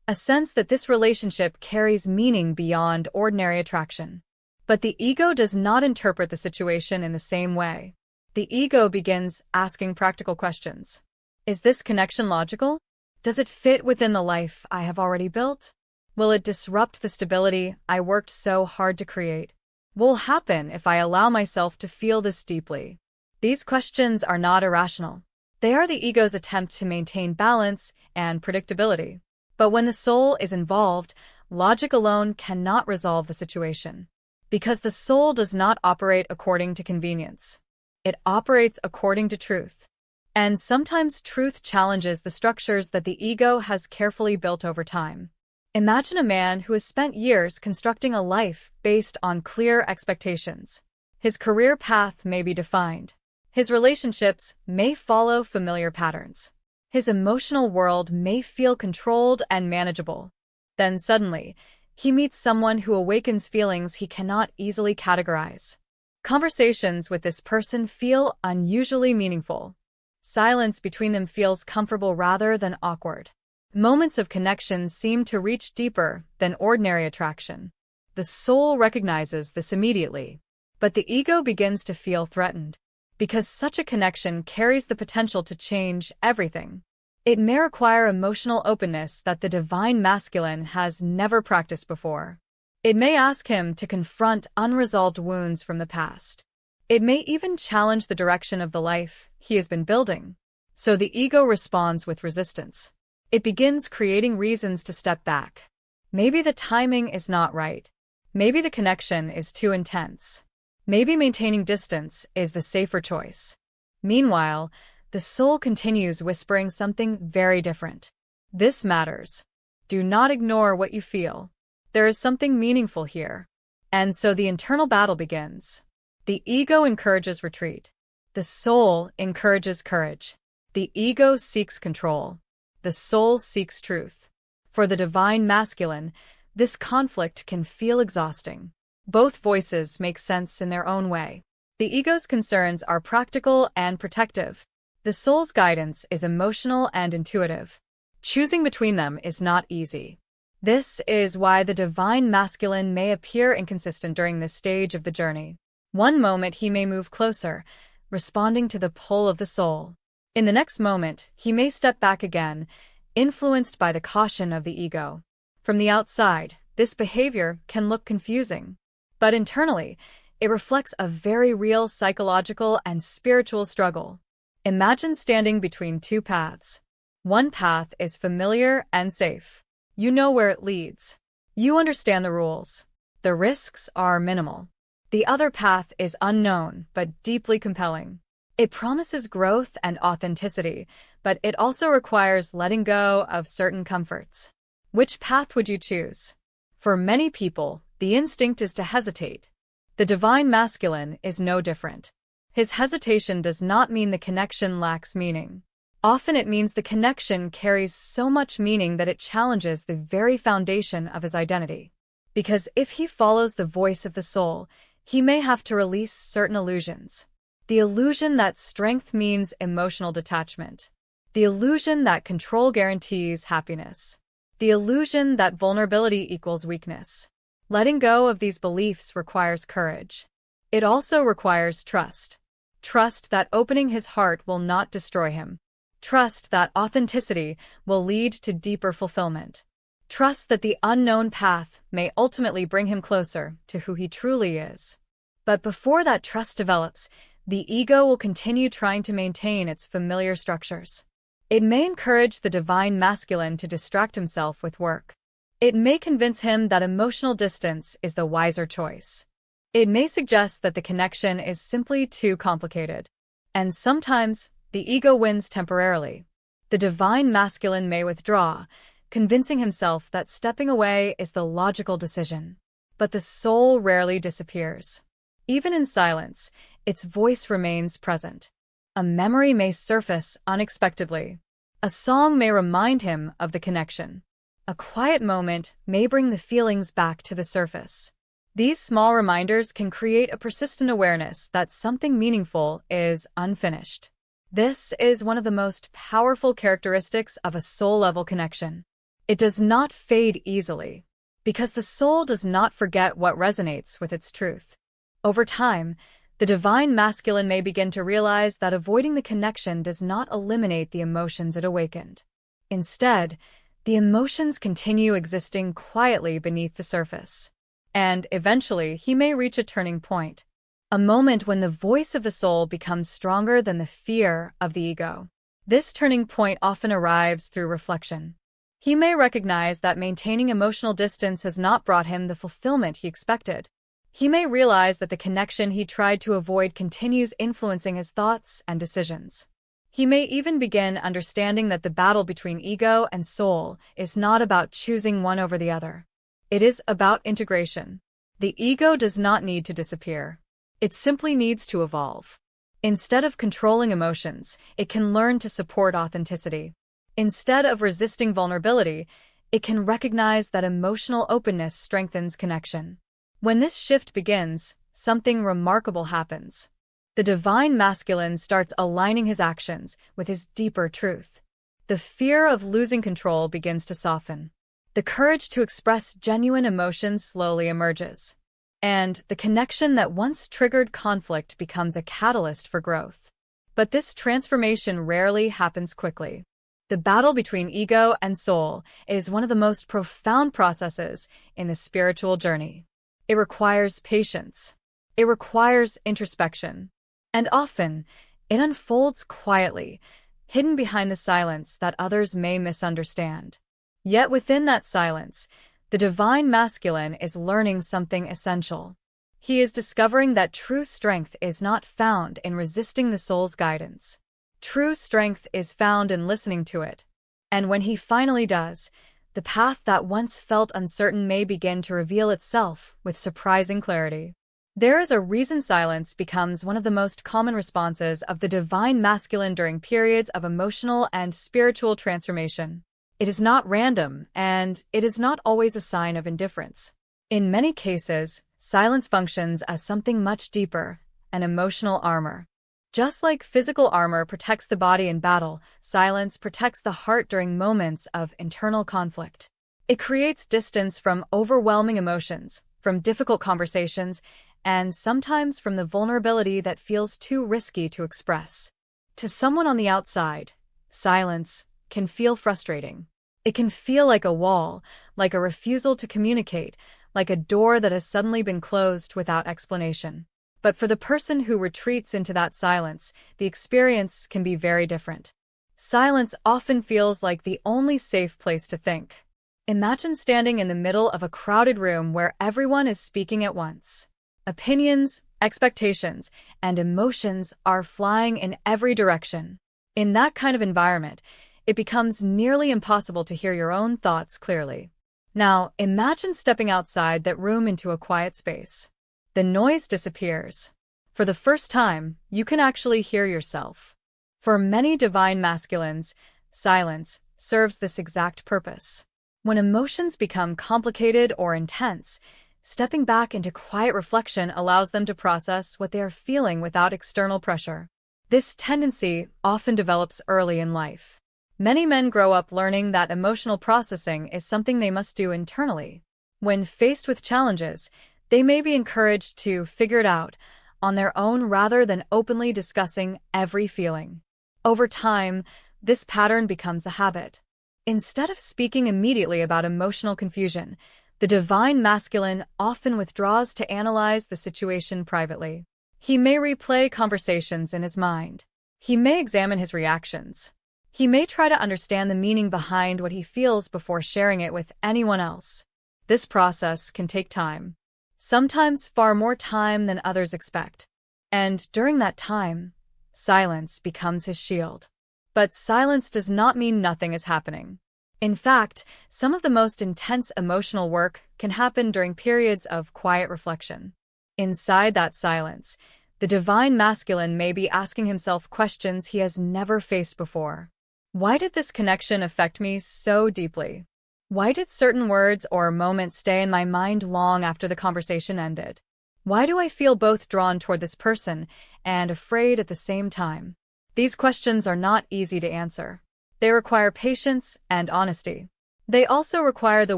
A sense that this relationship carries meaning beyond ordinary attraction. But the ego does not interpret the situation in the same way. The ego begins asking practical questions. Is this connection logical? Does it fit within the life I have already built? Will it disrupt the stability I worked so hard to create? What will happen if I allow myself to feel this deeply? These questions are not irrational. They are the ego's attempt to maintain balance and predictability. But when the soul is involved, logic alone cannot resolve the situation. Because the soul does not operate according to convenience. It operates according to truth. And sometimes truth challenges the structures that the ego has carefully built over time. Imagine a man who has spent years constructing a life based on clear expectations. His career path may be defined. His relationships may follow familiar patterns. His emotional world may feel controlled and manageable. Then suddenly, he meets someone who awakens feelings he cannot easily categorize. Conversations with this person feel unusually meaningful. Silence between them feels comfortable rather than awkward. Moments of connection seem to reach deeper than ordinary attraction. The soul recognizes this immediately, but the ego begins to feel threatened, because such a connection carries the potential to change everything. It may require emotional openness that the divine masculine has never practiced before. It may ask him to confront unresolved wounds from the past. It may even challenge the direction of the life he has been building. So the ego responds with resistance. It begins creating reasons to step back. Maybe the timing is not right. Maybe the connection is too intense. Maybe maintaining distance is the safer choice. Meanwhile, the soul continues whispering something very different. This matters. Do not ignore what you feel. There is something meaningful here. And so the internal battle begins. The ego encourages retreat. The soul encourages courage. The ego seeks control. The soul seeks truth. For the divine masculine, this conflict can feel exhausting. Both voices make sense in their own way. The ego's concerns are practical and protective. The soul's guidance is emotional and intuitive. Choosing between them is not easy. This is why the divine masculine may appear inconsistent during this stage of the journey. One moment he may move closer, responding to the pull of the soul. In the next moment, he may step back again, influenced by the caution of the ego. From the outside, This behavior can look confusing, but internally, it reflects a very real psychological and spiritual struggle. Imagine standing between two paths. One path is familiar and safe. You know where it leads. You understand the rules. The risks are minimal. The other path is unknown but deeply compelling. It promises growth and authenticity, but it also requires letting go of certain comforts. Which path would you choose? For many people, the instinct is to hesitate. The divine masculine is no different. His hesitation does not mean the connection lacks meaning. Often it means the connection carries so much meaning that it challenges the very foundation of his identity. Because if he follows the voice of the soul, he may have to release certain illusions. The illusion that strength means emotional detachment. The illusion that control guarantees happiness. The illusion that vulnerability equals weakness. Letting go of these beliefs requires courage. It also requires trust. Trust that opening his heart will not destroy him. Trust that authenticity will lead to deeper fulfillment. Trust that the unknown path may ultimately bring him closer to who he truly is. But before that trust develops, the ego will continue trying to maintain its familiar structures. It may encourage the divine masculine to distract himself with work. It may convince him that emotional distance is the wiser choice. It may suggest that the connection is simply too complicated. And sometimes, the ego wins temporarily. The divine masculine may withdraw, convincing himself that stepping away is the logical decision. But the soul rarely disappears. Even in silence, its voice remains present. A memory may surface unexpectedly. A song may remind him of the connection. A quiet moment may bring the feelings back to the surface. These small reminders can create a persistent awareness that something meaningful is unfinished. This is one of the most powerful characteristics of a soul-level connection. It does not fade easily, because the soul does not forget what resonates with its truth. Over time, the divine masculine may begin to realize that avoiding the connection does not eliminate the emotions it awakened. Instead, the emotions continue existing quietly beneath the surface. And eventually, he may reach a turning point, a moment when the voice of the soul becomes stronger than the fear of the ego. This turning point often arrives through reflection. He may recognize that maintaining emotional distance has not brought him the fulfillment he expected. He may realize that the connection he tried to avoid continues influencing his thoughts and decisions. He may even begin understanding that the battle between ego and soul is not about choosing one over the other. It is about integration. The ego does not need to disappear. It simply needs to evolve. Instead of controlling emotions, it can learn to support authenticity. Instead of resisting vulnerability, it can recognize that emotional openness strengthens connection. When this shift begins, something remarkable happens. The divine masculine starts aligning his actions with his deeper truth. The fear of losing control begins to soften. The courage to express genuine emotions slowly emerges. And the connection that once triggered conflict becomes a catalyst for growth. But this transformation rarely happens quickly. The battle between ego and soul is one of the most profound processes in the spiritual journey. It requires patience. It requires introspection. And often, it unfolds quietly, hidden behind the silence that others may misunderstand. Yet within that silence, the divine masculine is learning something essential. He is discovering that true strength is not found in resisting the soul's guidance. True strength is found in listening to it. And when he finally does, the path that once felt uncertain may begin to reveal itself with surprising clarity. There is a reason silence becomes one of the most common responses of the divine masculine during periods of emotional and spiritual transformation. It is not random, and it is not always a sign of indifference. In many cases, silence functions as something much deeper, an emotional armor. Just like physical armor protects the body in battle, silence protects the heart during moments of internal conflict. It creates distance from overwhelming emotions, from difficult conversations, and sometimes from the vulnerability that feels too risky to express. To someone on the outside, silence can feel frustrating. It can feel like a wall, like a refusal to communicate, like a door that has suddenly been closed without explanation. But for the person who retreats into that silence, the experience can be very different. Silence often feels like the only safe place to think. Imagine standing in the middle of a crowded room where everyone is speaking at once. Opinions, expectations, and emotions are flying in every direction. In that kind of environment, it becomes nearly impossible to hear your own thoughts clearly. Now, imagine stepping outside that room into a quiet space. The noise disappears. For the first time, you can actually hear yourself. For many divine masculines, silence serves this exact purpose. When emotions become complicated or intense, stepping back into quiet reflection allows them to process what they are feeling without external pressure. This tendency often develops early in life. Many men grow up learning that emotional processing is something they must do internally. When faced with challenges, they may be encouraged to figure it out on their own rather than openly discussing every feeling. Over time, this pattern becomes a habit. Instead of speaking immediately about emotional confusion, the divine masculine often withdraws to analyze the situation privately. He may replay conversations in his mind. He may examine his reactions. He may try to understand the meaning behind what he feels before sharing it with anyone else. This process can take time, sometimes far more time than others expect. And during that time, silence becomes his shield. But silence does not mean nothing is happening. In fact, some of the most intense emotional work can happen during periods of quiet reflection. Inside that silence, the divine masculine may be asking himself questions he has never faced before. Why did this connection affect me so deeply? Why did certain words or moments stay in my mind long after the conversation ended? Why do I feel both drawn toward this person and afraid at the same time? These questions are not easy to answer. They require patience and honesty. They also require the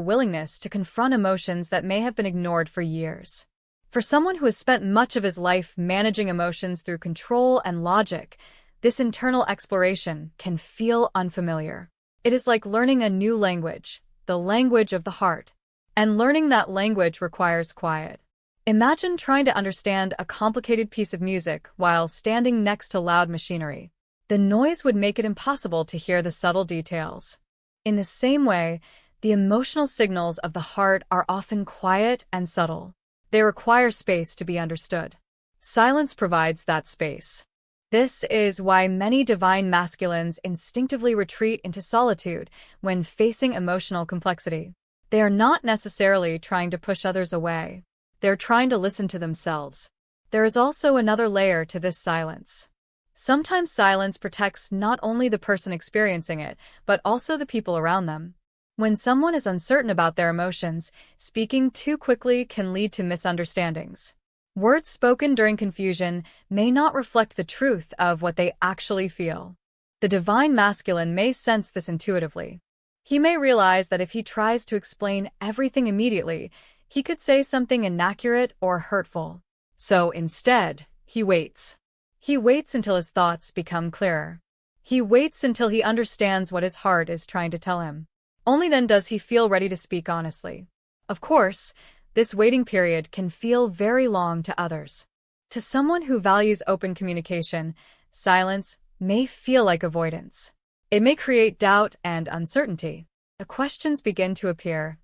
willingness to confront emotions that may have been ignored for years. For someone who has spent much of his life managing emotions through control and logic, this internal exploration can feel unfamiliar. It is like learning a new language, the language of the heart. And learning that language requires quiet. Imagine trying to understand a complicated piece of music while standing next to loud machinery. The noise would make it impossible to hear the subtle details. In the same way, the emotional signals of the heart are often quiet and subtle. They require space to be understood. Silence provides that space. This is why many divine masculines instinctively retreat into solitude when facing emotional complexity. They are not necessarily trying to push others away. They're trying to listen to themselves. There is also another layer to this silence. Sometimes silence protects not only the person experiencing it, but also the people around them. When someone is uncertain about their emotions, speaking too quickly can lead to misunderstandings. Words spoken during confusion may not reflect the truth of what they actually feel. The divine masculine may sense this intuitively. He may realize that if he tries to explain everything immediately, he could say something inaccurate or hurtful. So instead, he waits. He waits until his thoughts become clearer. He waits until he understands what his heart is trying to tell him. Only then does he feel ready to speak honestly. Of course, this waiting period can feel very long to others. To someone who values open communication, silence may feel like avoidance. It may create doubt and uncertainty. The questions begin to appear.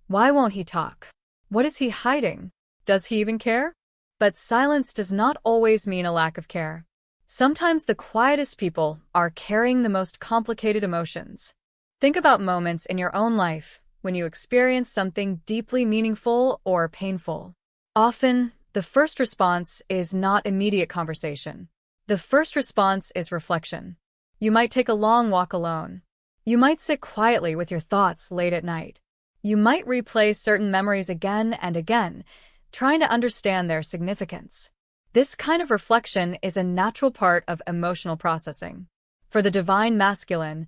Why won't he talk? What is he hiding? Does he even care? But silence does not always mean a lack of care. Sometimes the quietest people are carrying the most complicated emotions. Think about moments in your own life when you experience something deeply meaningful or painful. Often, the first response is not immediate conversation. The first response is reflection. You might take a long walk alone. You might sit quietly with your thoughts late at night. You might replay certain memories again and again, trying to understand their significance. This kind of reflection is a natural part of emotional processing. For the divine masculine,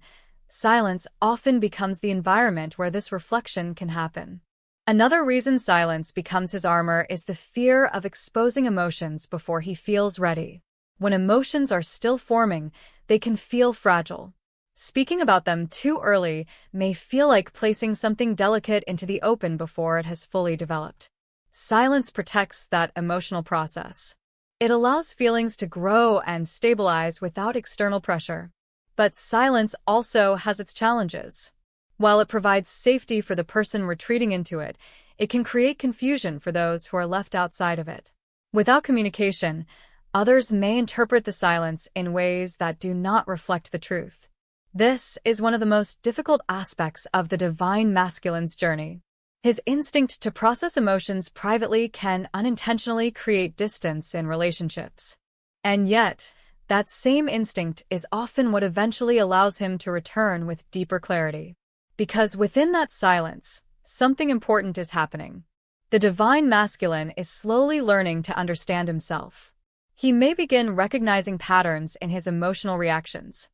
silence often becomes the environment where this reflection can happen. Another reason silence becomes his armor is the fear of exposing emotions before he feels ready. When emotions are still forming, they can feel fragile. Speaking about them too early may feel like placing something delicate into the open before it has fully developed. Silence protects that emotional process. It allows feelings to grow and stabilize without external pressure. But silence also has its challenges. While it provides safety for the person retreating into it, it can create confusion for those who are left outside of it. Without communication, others may interpret the silence in ways that do not reflect the truth. This is one of the most difficult aspects of the divine masculine's journey. His instinct to process emotions privately can unintentionally create distance in relationships. And yet, that same instinct is often what eventually allows him to return with deeper clarity. Because within that silence, something important is happening. The divine masculine is slowly learning to understand himself. He may begin recognizing patterns in his emotional reactions.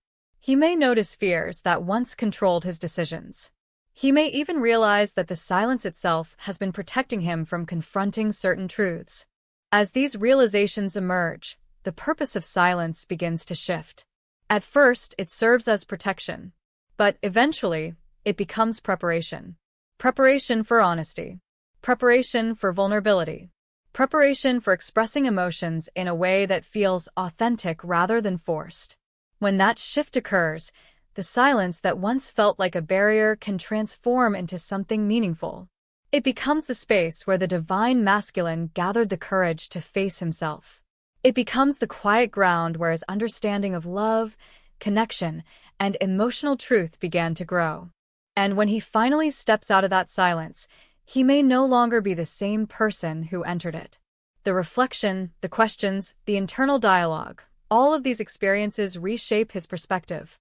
He may notice fears that once controlled his decisions. He may even realize that the silence itself has been protecting him from confronting certain truths. As these realizations emerge, the purpose of silence begins to shift. At first, it serves as protection, but eventually, it becomes preparation. Preparation for honesty. Preparation for vulnerability. Preparation for expressing emotions in a way that feels authentic rather than forced. When that shift occurs, the silence that once felt like a barrier can transform into something meaningful. It becomes the space where the divine masculine gathered the courage to face himself. It becomes the quiet ground where his understanding of love, connection, and emotional truth began to grow. And when he finally steps out of that silence, he may no longer be the same person who entered it. The reflection, the questions, the internal dialogue, all of these experiences reshape his perspective.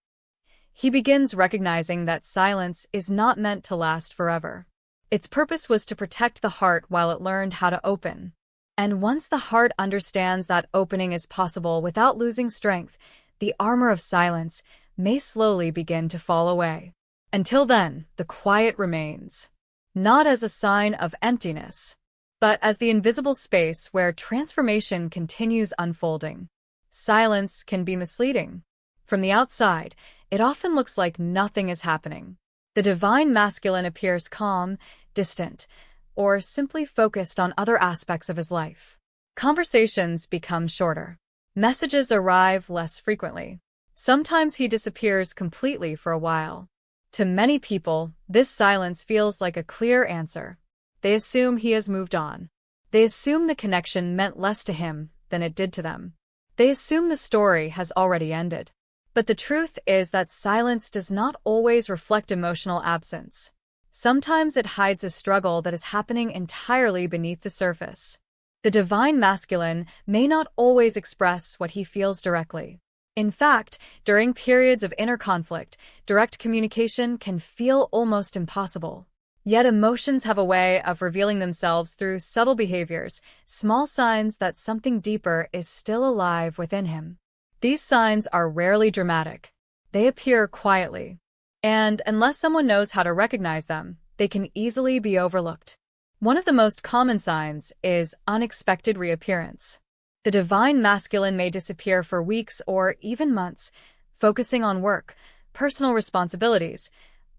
He begins recognizing that silence is not meant to last forever. Its purpose was to protect the heart while it learned how to open. And once the heart understands that opening is possible without losing strength, the armor of silence may slowly begin to fall away. Until then, the quiet remains, not as a sign of emptiness, but as the invisible space where transformation continues unfolding. Silence can be misleading. From the outside, it often looks like nothing is happening. The divine masculine appears calm, distant, or simply focused on other aspects of his life. Conversations become shorter. Messages arrive less frequently. Sometimes he disappears completely for a while. To many people, this silence feels like a clear answer. They assume he has moved on. They assume the connection meant less to him than it did to them. They assume the story has already ended. But the truth is that silence does not always reflect emotional absence. Sometimes it hides a struggle that is happening entirely beneath the surface. The divine masculine may not always express what he feels directly. In fact, during periods of inner conflict, direct communication can feel almost impossible. Yet emotions have a way of revealing themselves through subtle behaviors, small signs that something deeper is still alive within him. These signs are rarely dramatic. They appear quietly. And unless someone knows how to recognize them, they can easily be overlooked. One of the most common signs is unexpected reappearance. The divine masculine may disappear for weeks or even months, focusing on work, personal responsibilities,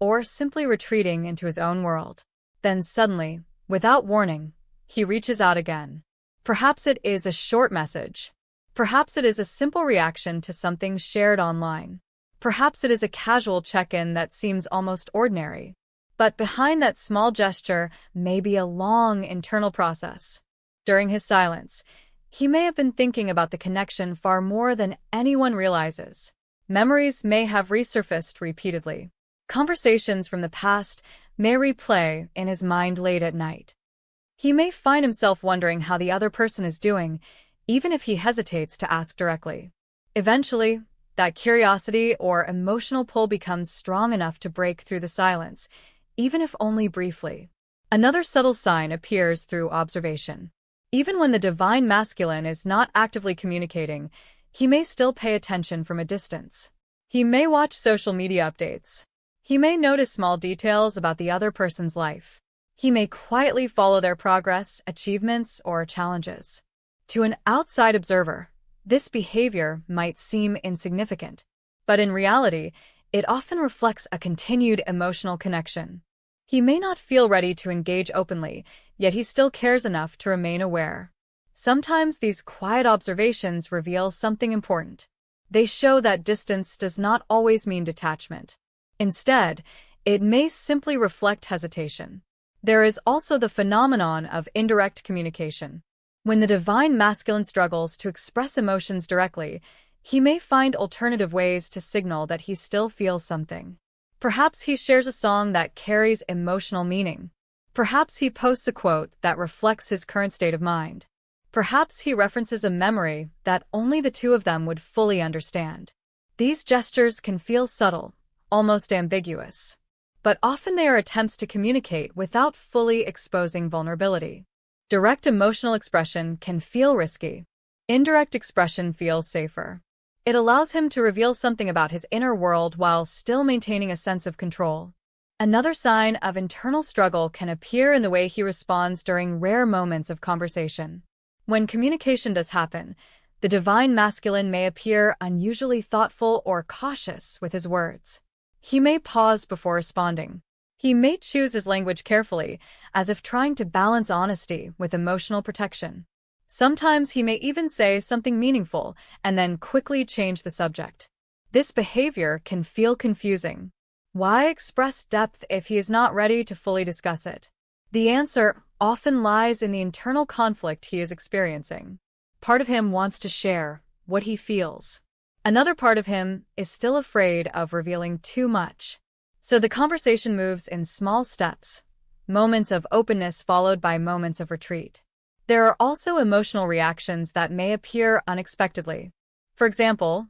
or simply retreating into his own world. Then suddenly, without warning, he reaches out again. Perhaps it is a short message. Perhaps it is a simple reaction to something shared online. Perhaps it is a casual check-in that seems almost ordinary. But behind that small gesture may be a long internal process. During his silence, he may have been thinking about the connection far more than anyone realizes. Memories may have resurfaced repeatedly. Conversations from the past may replay in his mind late at night. He may find himself wondering how the other person is doing, even if he hesitates to ask directly. Eventually, that curiosity or emotional pull becomes strong enough to break through the silence, even if only briefly. Another subtle sign appears through observation. Even when the divine masculine is not actively communicating, he may still pay attention from a distance. He may watch social media updates. He may notice small details about the other person's life. He may quietly follow their progress, achievements, or challenges. To an outside observer, this behavior might seem insignificant, but in reality, it often reflects a continued emotional connection. He may not feel ready to engage openly, yet he still cares enough to remain aware. Sometimes these quiet observations reveal something important. They show that distance does not always mean detachment. Instead, it may simply reflect hesitation. There is also the phenomenon of indirect communication. When the divine masculine struggles to express emotions directly, he may find alternative ways to signal that he still feels something. Perhaps he shares a song that carries emotional meaning. Perhaps he posts a quote that reflects his current state of mind. Perhaps he references a memory that only the two of them would fully understand. These gestures can feel subtle, almost ambiguous, but often they are attempts to communicate without fully exposing vulnerability. Direct emotional expression can feel risky. Indirect expression feels safer. It allows him to reveal something about his inner world while still maintaining a sense of control. Another sign of internal struggle can appear in the way he responds during rare moments of conversation. When communication does happen, the divine masculine may appear unusually thoughtful or cautious with his words. He may pause before responding. He may choose his language carefully, as if trying to balance honesty with emotional protection. Sometimes he may even say something meaningful and then quickly change the subject. This behavior can feel confusing. Why express depth if he is not ready to fully discuss it? The answer often lies in the internal conflict he is experiencing. Part of him wants to share what he feels. Another part of him is still afraid of revealing too much. So the conversation moves in small steps, moments of openness followed by moments of retreat. There are also emotional reactions that may appear unexpectedly. For example,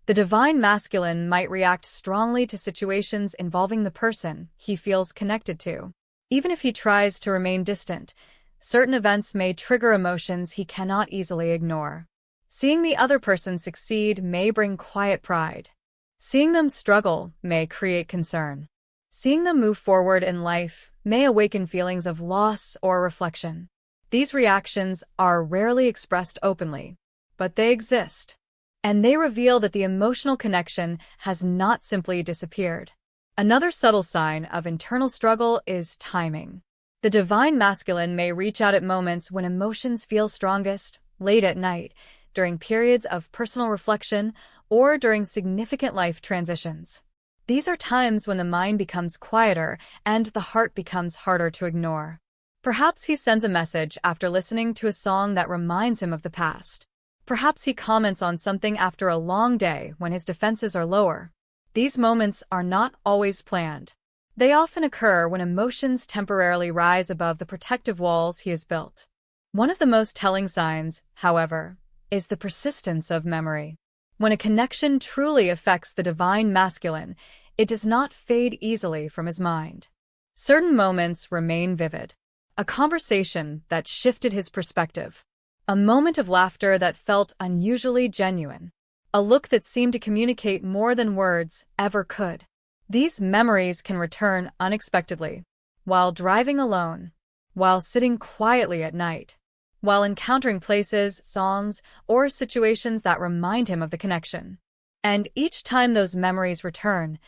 the divine masculine might react strongly to situations involving the person he feels connected to. Even if he tries to remain distant, certain events may trigger emotions he cannot easily ignore. Seeing the other person succeed may bring quiet pride. Seeing them struggle may create concern. Seeing them move forward in life may awaken feelings of loss or reflection. These reactions are rarely expressed openly, but they exist, and they reveal that the emotional connection has not simply disappeared. Another subtle sign of internal struggle is timing. The divine masculine may reach out at moments when emotions feel strongest, late at night, during periods of personal reflection, or during significant life transitions. These are times when the mind becomes quieter and the heart becomes harder to ignore. Perhaps he sends a message after listening to a song that reminds him of the past. Perhaps he comments on something after a long day when his defenses are lower. These moments are not always planned. They often occur when emotions temporarily rise above the protective walls he has built. One of the most telling signs, however, is the persistence of memory. When a connection truly affects the divine masculine, it does not fade easily from his mind. Certain moments remain vivid. A conversation that shifted his perspective. A moment of laughter that felt unusually genuine. A look that seemed to communicate more than words ever could. These memories can return unexpectedly. While driving alone. While sitting quietly at night. While encountering places, songs, or situations that remind him of the connection. And each time those memories return,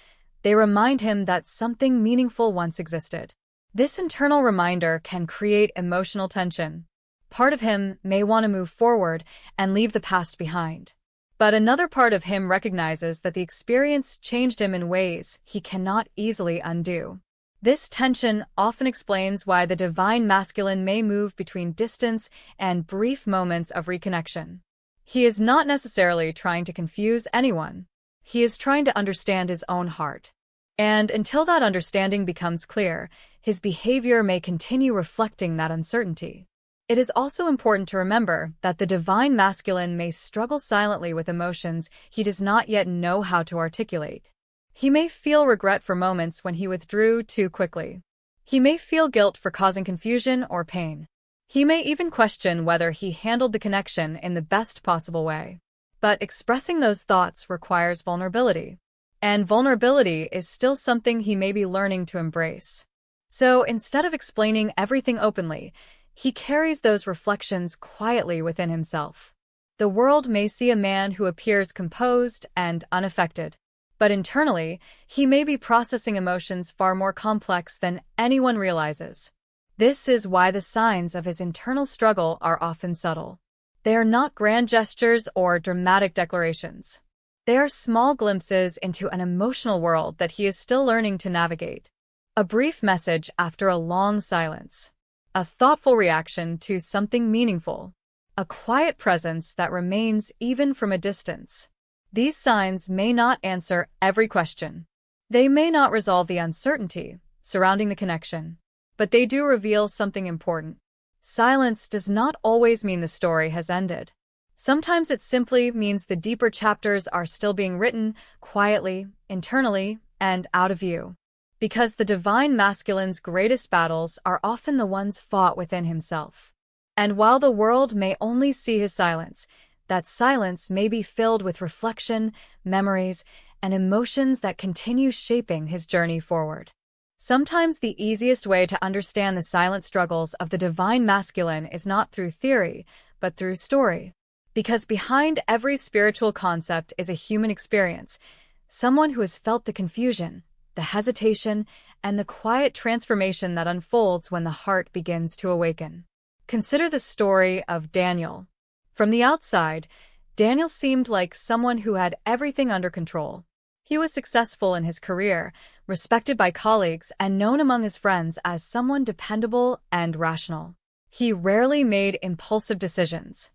they remind him that something meaningful once existed. This internal reminder can create emotional tension. Part of him may want to move forward and leave the past behind. But another part of him recognizes that the experience changed him in ways he cannot easily undo. This tension often explains why the divine masculine may move between distance and brief moments of reconnection. He is not necessarily trying to confuse anyone. He is trying to understand his own heart. And until that understanding becomes clear, his behavior may continue reflecting that uncertainty. It is also important to remember that the divine masculine may struggle silently with emotions he does not yet know how to articulate. He may feel regret for moments when he withdrew too quickly. He may feel guilt for causing confusion or pain. He may even question whether he handled the connection in the best possible way. But expressing those thoughts requires vulnerability. And vulnerability is still something he may be learning to embrace. So instead of explaining everything openly, he carries those reflections quietly within himself. The world may see a man who appears composed and unaffected. But internally, he may be processing emotions far more complex than anyone realizes. This is why the signs of his internal struggle are often subtle. They are not grand gestures or dramatic declarations. They are small glimpses into an emotional world that he is still learning to navigate. A brief message after a long silence. A thoughtful reaction to something meaningful. A quiet presence that remains even from a distance. These signs may not answer every question. They may not resolve the uncertainty surrounding the connection, but they do reveal something important. Silence does not always mean the story has ended. Sometimes it simply means the deeper chapters are still being written quietly, internally, and out of view. Because the divine masculine's greatest battles are often the ones fought within himself. And while the world may only see his silence, that silence may be filled with reflection, memories, and emotions that continue shaping his journey forward. Sometimes the easiest way to understand the silent struggles of the divine masculine is not through theory, but through story. Because behind every spiritual concept is a human experience, someone who has felt the confusion, the hesitation, and the quiet transformation that unfolds when the heart begins to awaken. Consider the story of Daniel. From the outside, Daniel seemed like someone who had everything under control. He was successful in his career, respected by colleagues, and known among his friends as someone dependable and rational. He rarely made impulsive decisions.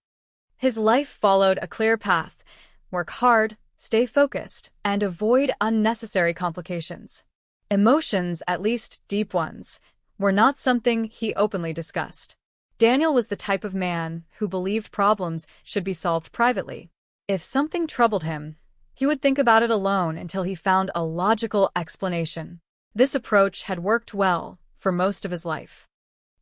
His life followed a clear path: work hard, stay focused, and avoid unnecessary complications. Emotions, at least deep ones, were not something he openly discussed. Daniel was the type of man who believed problems should be solved privately. If something troubled him, he would think about it alone until he found a logical explanation. This approach had worked well for most of his life.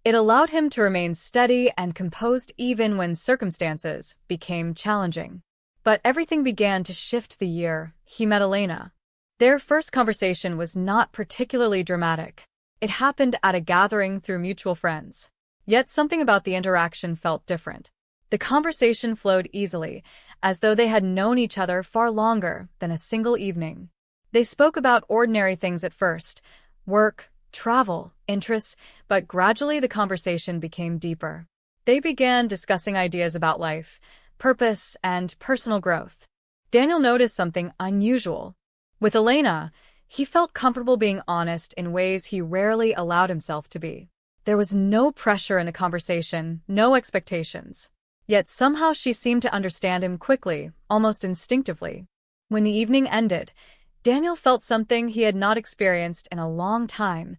It allowed him to remain steady and composed even when circumstances became challenging. But everything began to shift the year he met Elena. Their first conversation was not particularly dramatic. It happened at a gathering through mutual friends. Yet something about the interaction felt different. The conversation flowed easily, as though they had known each other far longer than a single evening. They spoke about ordinary things at first: work, travel, interests, but gradually the conversation became deeper. They began discussing ideas about life, purpose, and personal growth. Daniel noticed something unusual. With Elena, he felt comfortable being honest in ways he rarely allowed himself to be. There was no pressure in the conversation, no expectations. Yet somehow she seemed to understand him quickly, almost instinctively. When the evening ended, Daniel felt something he had not experienced in a long time: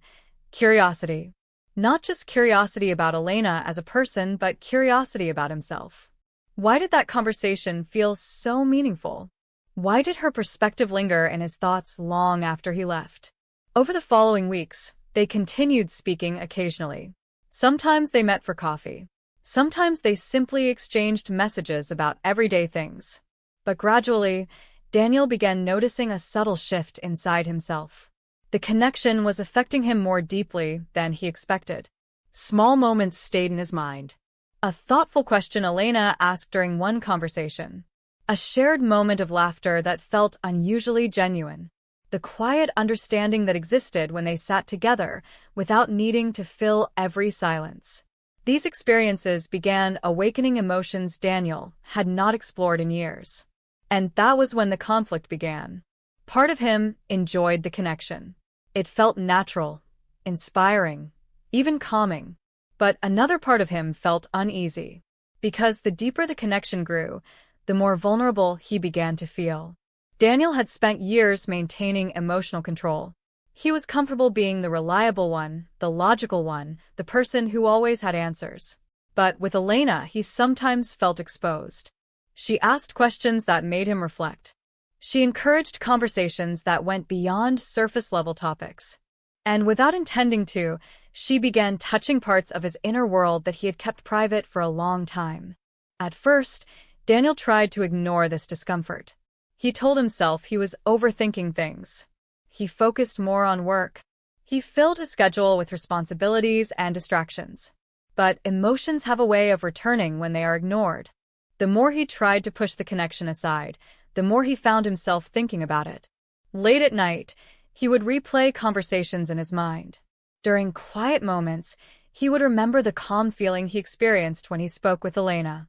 curiosity. Not just curiosity about Elena as a person, but curiosity about himself. Why did that conversation feel so meaningful? Why did her perspective linger in his thoughts long after he left? Over the following weeks, they continued speaking occasionally. Sometimes they met for coffee. Sometimes they simply exchanged messages about everyday things. But gradually, Daniel began noticing a subtle shift inside himself. The connection was affecting him more deeply than he expected. Small moments stayed in his mind. A thoughtful question Elena asked during one conversation. A shared moment of laughter that felt unusually genuine. The quiet understanding that existed when they sat together without needing to fill every silence. These experiences began awakening emotions Daniel had not explored in years. And that was when the conflict began. Part of him enjoyed the connection. It felt natural, inspiring, even calming. But another part of him felt uneasy. Because the deeper the connection grew, the more vulnerable he began to feel. Daniel had spent years maintaining emotional control. He was comfortable being the reliable one, the logical one, the person who always had answers. But with Elena, he sometimes felt exposed. She asked questions that made him reflect. She encouraged conversations that went beyond surface-level topics. And without intending to, she began touching parts of his inner world that he had kept private for a long time. At first, Daniel tried to ignore this discomfort. He told himself he was overthinking things. He focused more on work. He filled his schedule with responsibilities and distractions. But emotions have a way of returning when they are ignored. The more he tried to push the connection aside, the more he found himself thinking about it. Late at night, he would replay conversations in his mind. During quiet moments, he would remember the calm feeling he experienced when he spoke with Elena.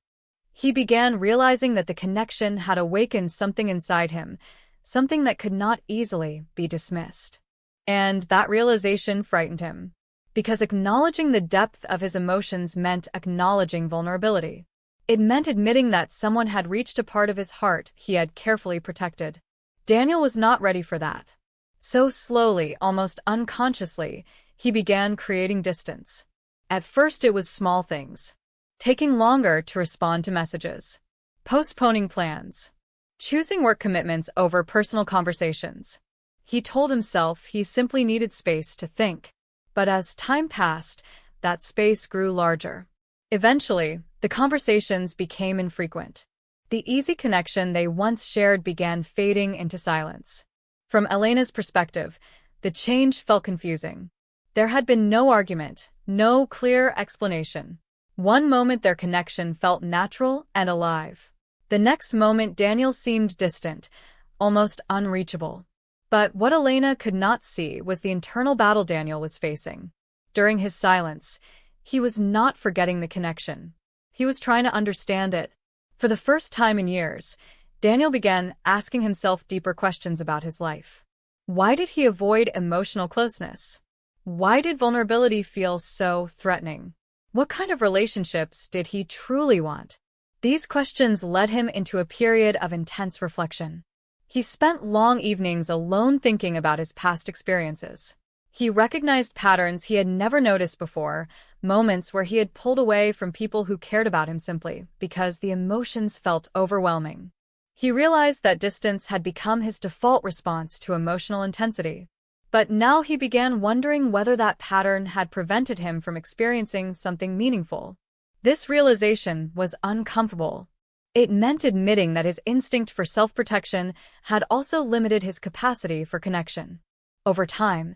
He began realizing that the connection had awakened something inside him, something that could not easily be dismissed. And that realization frightened him, because acknowledging the depth of his emotions meant acknowledging vulnerability. It meant admitting that someone had reached a part of his heart he had carefully protected. Daniel was not ready for that. So slowly, almost unconsciously, he began creating distance. At first it was small things. Taking longer to respond to messages. Postponing plans. Choosing work commitments over personal conversations. He told himself he simply needed space to think. But as time passed, that space grew larger. Eventually, the conversations became infrequent. The easy connection they once shared began fading into silence. From Elena's perspective, the change felt confusing. There had been no argument, no clear explanation. One moment their connection felt natural and alive. The next moment Daniel seemed distant, almost unreachable. But what Elena could not see was the internal battle Daniel was facing. During his silence, he was not forgetting the connection. He was trying to understand it. For the first time in years, Daniel began asking himself deeper questions about his life. Why did he avoid emotional closeness? Why did vulnerability feel so threatening? What kind of relationships did he truly want? These questions led him into a period of intense reflection. He spent long evenings alone thinking about his past experiences. He recognized patterns he had never noticed before, moments where he had pulled away from people who cared about him simply because the emotions felt overwhelming. He realized that distance had become his default response to emotional intensity. But now he began wondering whether that pattern had prevented him from experiencing something meaningful. This realization was uncomfortable. It meant admitting that his instinct for self-protection had also limited his capacity for connection. Over time,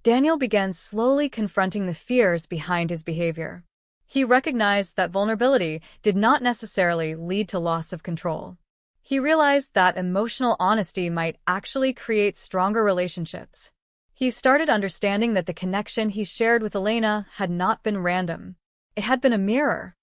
Daniel began slowly confronting the fears behind his behavior. He recognized that vulnerability did not necessarily lead to loss of control. He realized that emotional honesty might actually create stronger relationships. He started understanding that the connection he shared with Elena had not been random. It had been a mirror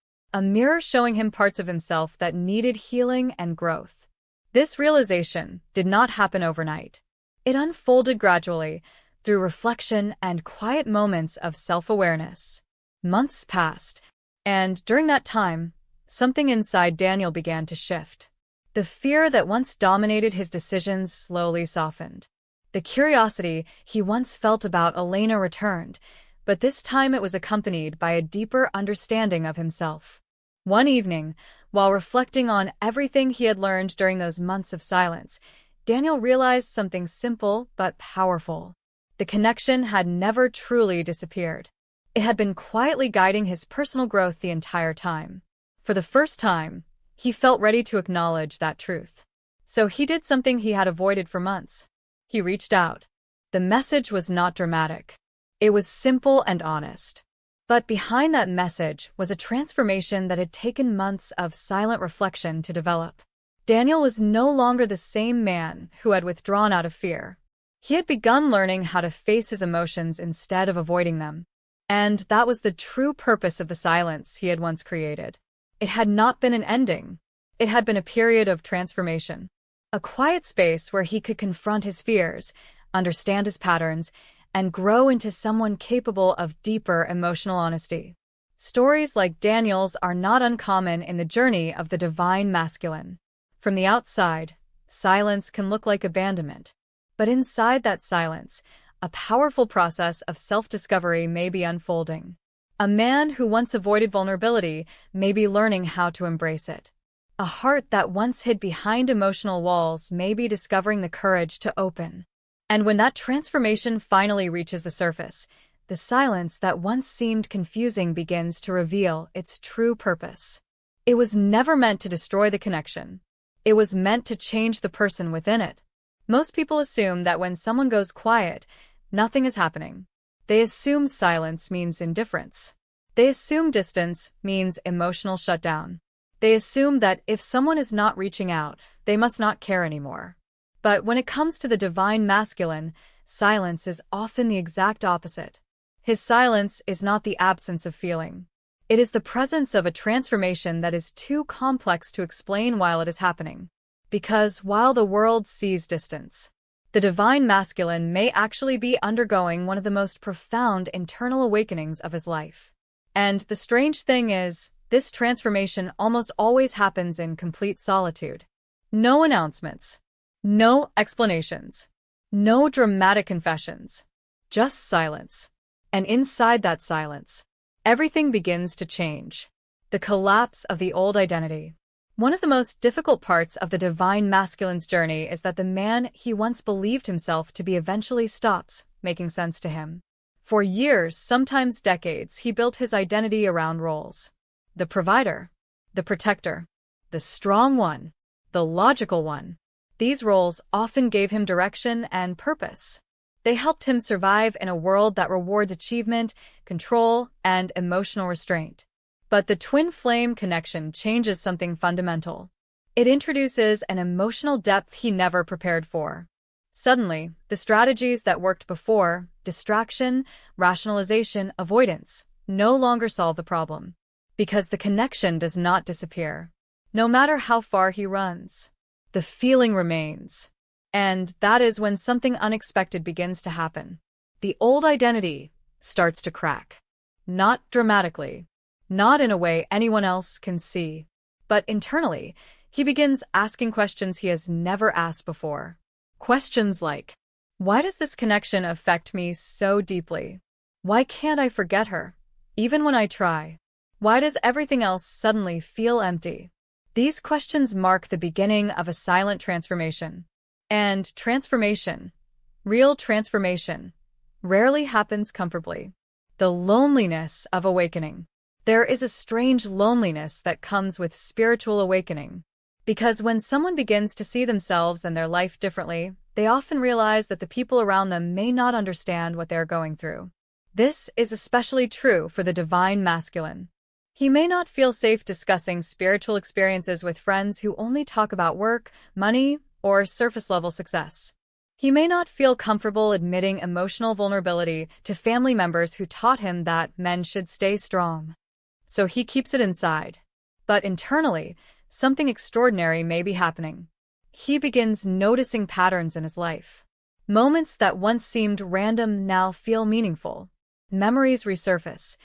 showing him parts of himself that needed healing and growth. This realization did not happen overnight. It unfolded gradually, through reflection and quiet moments of self-awareness. Months passed, and during that time, something inside Daniel began to shift. The fear that once dominated his decisions slowly softened. The curiosity he once felt about Elena returned, but this time it was accompanied by a deeper understanding of himself. One evening, while reflecting on everything he had learned during those months of silence, Daniel realized something simple but powerful. The connection had never truly disappeared. It had been quietly guiding his personal growth the entire time. For the first time, he felt ready to acknowledge that truth. So he did something he had avoided for months. He reached out. The message was not dramatic. It was simple and honest. But behind that message was a transformation that had taken months of silent reflection to develop. Daniel was no longer the same man who had withdrawn out of fear. He had begun learning how to face his emotions instead of avoiding them. And that was the true purpose of the silence he had once created. It had not been an ending. It had been a period of transformation. A quiet space where he could confront his fears, understand his patterns, and grow into someone capable of deeper emotional honesty. Stories like Daniel's are not uncommon in the journey of the divine masculine. From the outside, silence can look like abandonment. But inside that silence, a powerful process of self-discovery may be unfolding. A man who once avoided vulnerability may be learning how to embrace it. A heart that once hid behind emotional walls may be discovering the courage to open. And when that transformation finally reaches the surface, the silence that once seemed confusing begins to reveal its true purpose. It was never meant to destroy the connection. It was meant to change the person within it. Most people assume that when someone goes quiet, nothing is happening. They assume silence means indifference. They assume distance means emotional shutdown. They assume that if someone is not reaching out, they must not care anymore. But when it comes to the divine masculine, silence is often the exact opposite. His silence is not the absence of feeling. It is the presence of a transformation that is too complex to explain while it is happening. Because while the world sees distance, the divine masculine may actually be undergoing one of the most profound internal awakenings of his life. And the strange thing is, this transformation almost always happens in complete solitude. No announcements, no explanations, no dramatic confessions, just silence. And inside that silence, everything begins to change. The collapse of the old identity. One of the most difficult parts of the divine masculine's journey is that the man he once believed himself to be eventually stops making sense to him. For years, sometimes decades, he built his identity around roles. The provider, the protector, the strong one, the logical one. These roles often gave him direction and purpose. They helped him survive in a world that rewards achievement, control, and emotional restraint. But the twin flame connection changes something fundamental. It introduces an emotional depth he never prepared for. Suddenly, the strategies that worked before, distraction, rationalization, avoidance, no longer solve the problem. Because the connection does not disappear. No matter how far he runs, the feeling remains. And that is when something unexpected begins to happen. The old identity starts to crack. Not dramatically, not in a way anyone else can see, but internally, he begins asking questions he has never asked before. Questions like, why does this connection affect me so deeply? Why can't I forget her, even when I try? Why does everything else suddenly feel empty? These questions mark the beginning of a silent transformation. And transformation, real transformation, rarely happens comfortably. The loneliness of awakening. There is a strange loneliness that comes with spiritual awakening. Because when someone begins to see themselves and their life differently, they often realize that the people around them may not understand what they are going through. This is especially true for the divine masculine. He may not feel safe discussing spiritual experiences with friends who only talk about work, money, or surface-level success. He may not feel comfortable admitting emotional vulnerability to family members who taught him that men should stay strong. So he keeps it inside. But internally, something extraordinary may be happening. He begins noticing patterns in his life. Moments that once seemed random now feel meaningful. Memories resurface.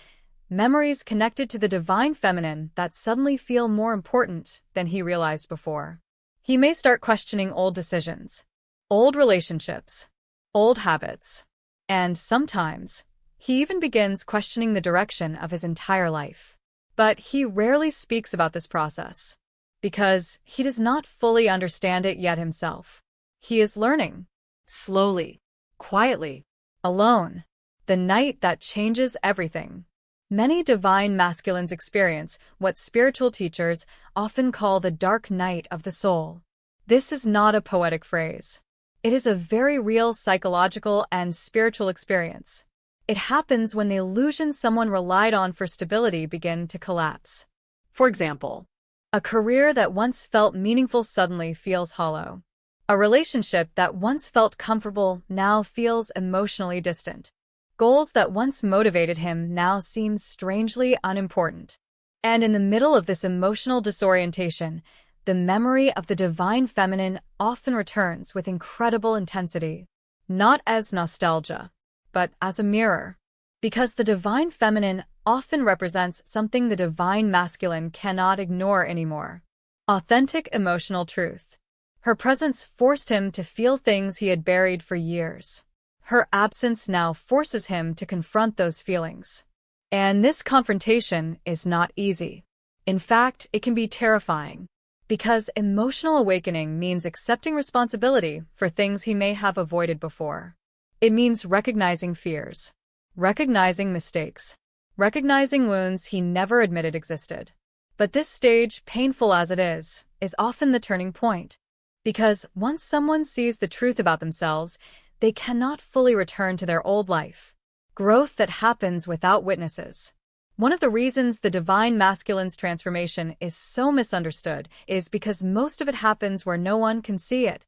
Memories connected to the divine feminine that suddenly feel more important than he realized before. He may start questioning old decisions, old relationships, old habits, and sometimes, he even begins questioning the direction of his entire life. But he rarely speaks about this process, because he does not fully understand it yet himself. He is learning, slowly, quietly, alone, the night that changes everything. Many divine masculines experience what spiritual teachers often call the dark night of the soul. This is not a poetic phrase. It is a very real psychological and spiritual experience. It happens when the illusions someone relied on for stability begin to collapse. For example, a career that once felt meaningful suddenly feels hollow. A relationship that once felt comfortable now feels emotionally distant. Goals that once motivated him now seem strangely unimportant. And in the middle of this emotional disorientation, the memory of the divine feminine often returns with incredible intensity, not as nostalgia, but as a mirror. Because the divine feminine often represents something the divine masculine cannot ignore anymore. Authentic emotional truth. Her presence forced him to feel things he had buried for years. Her absence now forces him to confront those feelings. And this confrontation is not easy. In fact, it can be terrifying. Because emotional awakening means accepting responsibility for things he may have avoided before. It means recognizing fears, recognizing mistakes, recognizing wounds he never admitted existed. But this stage, painful as it is often the turning point. Because once someone sees the truth about themselves, they cannot fully return to their old life. Growth that happens without witnesses. One of the reasons the divine masculine's transformation is so misunderstood is because most of it happens where no one can see it.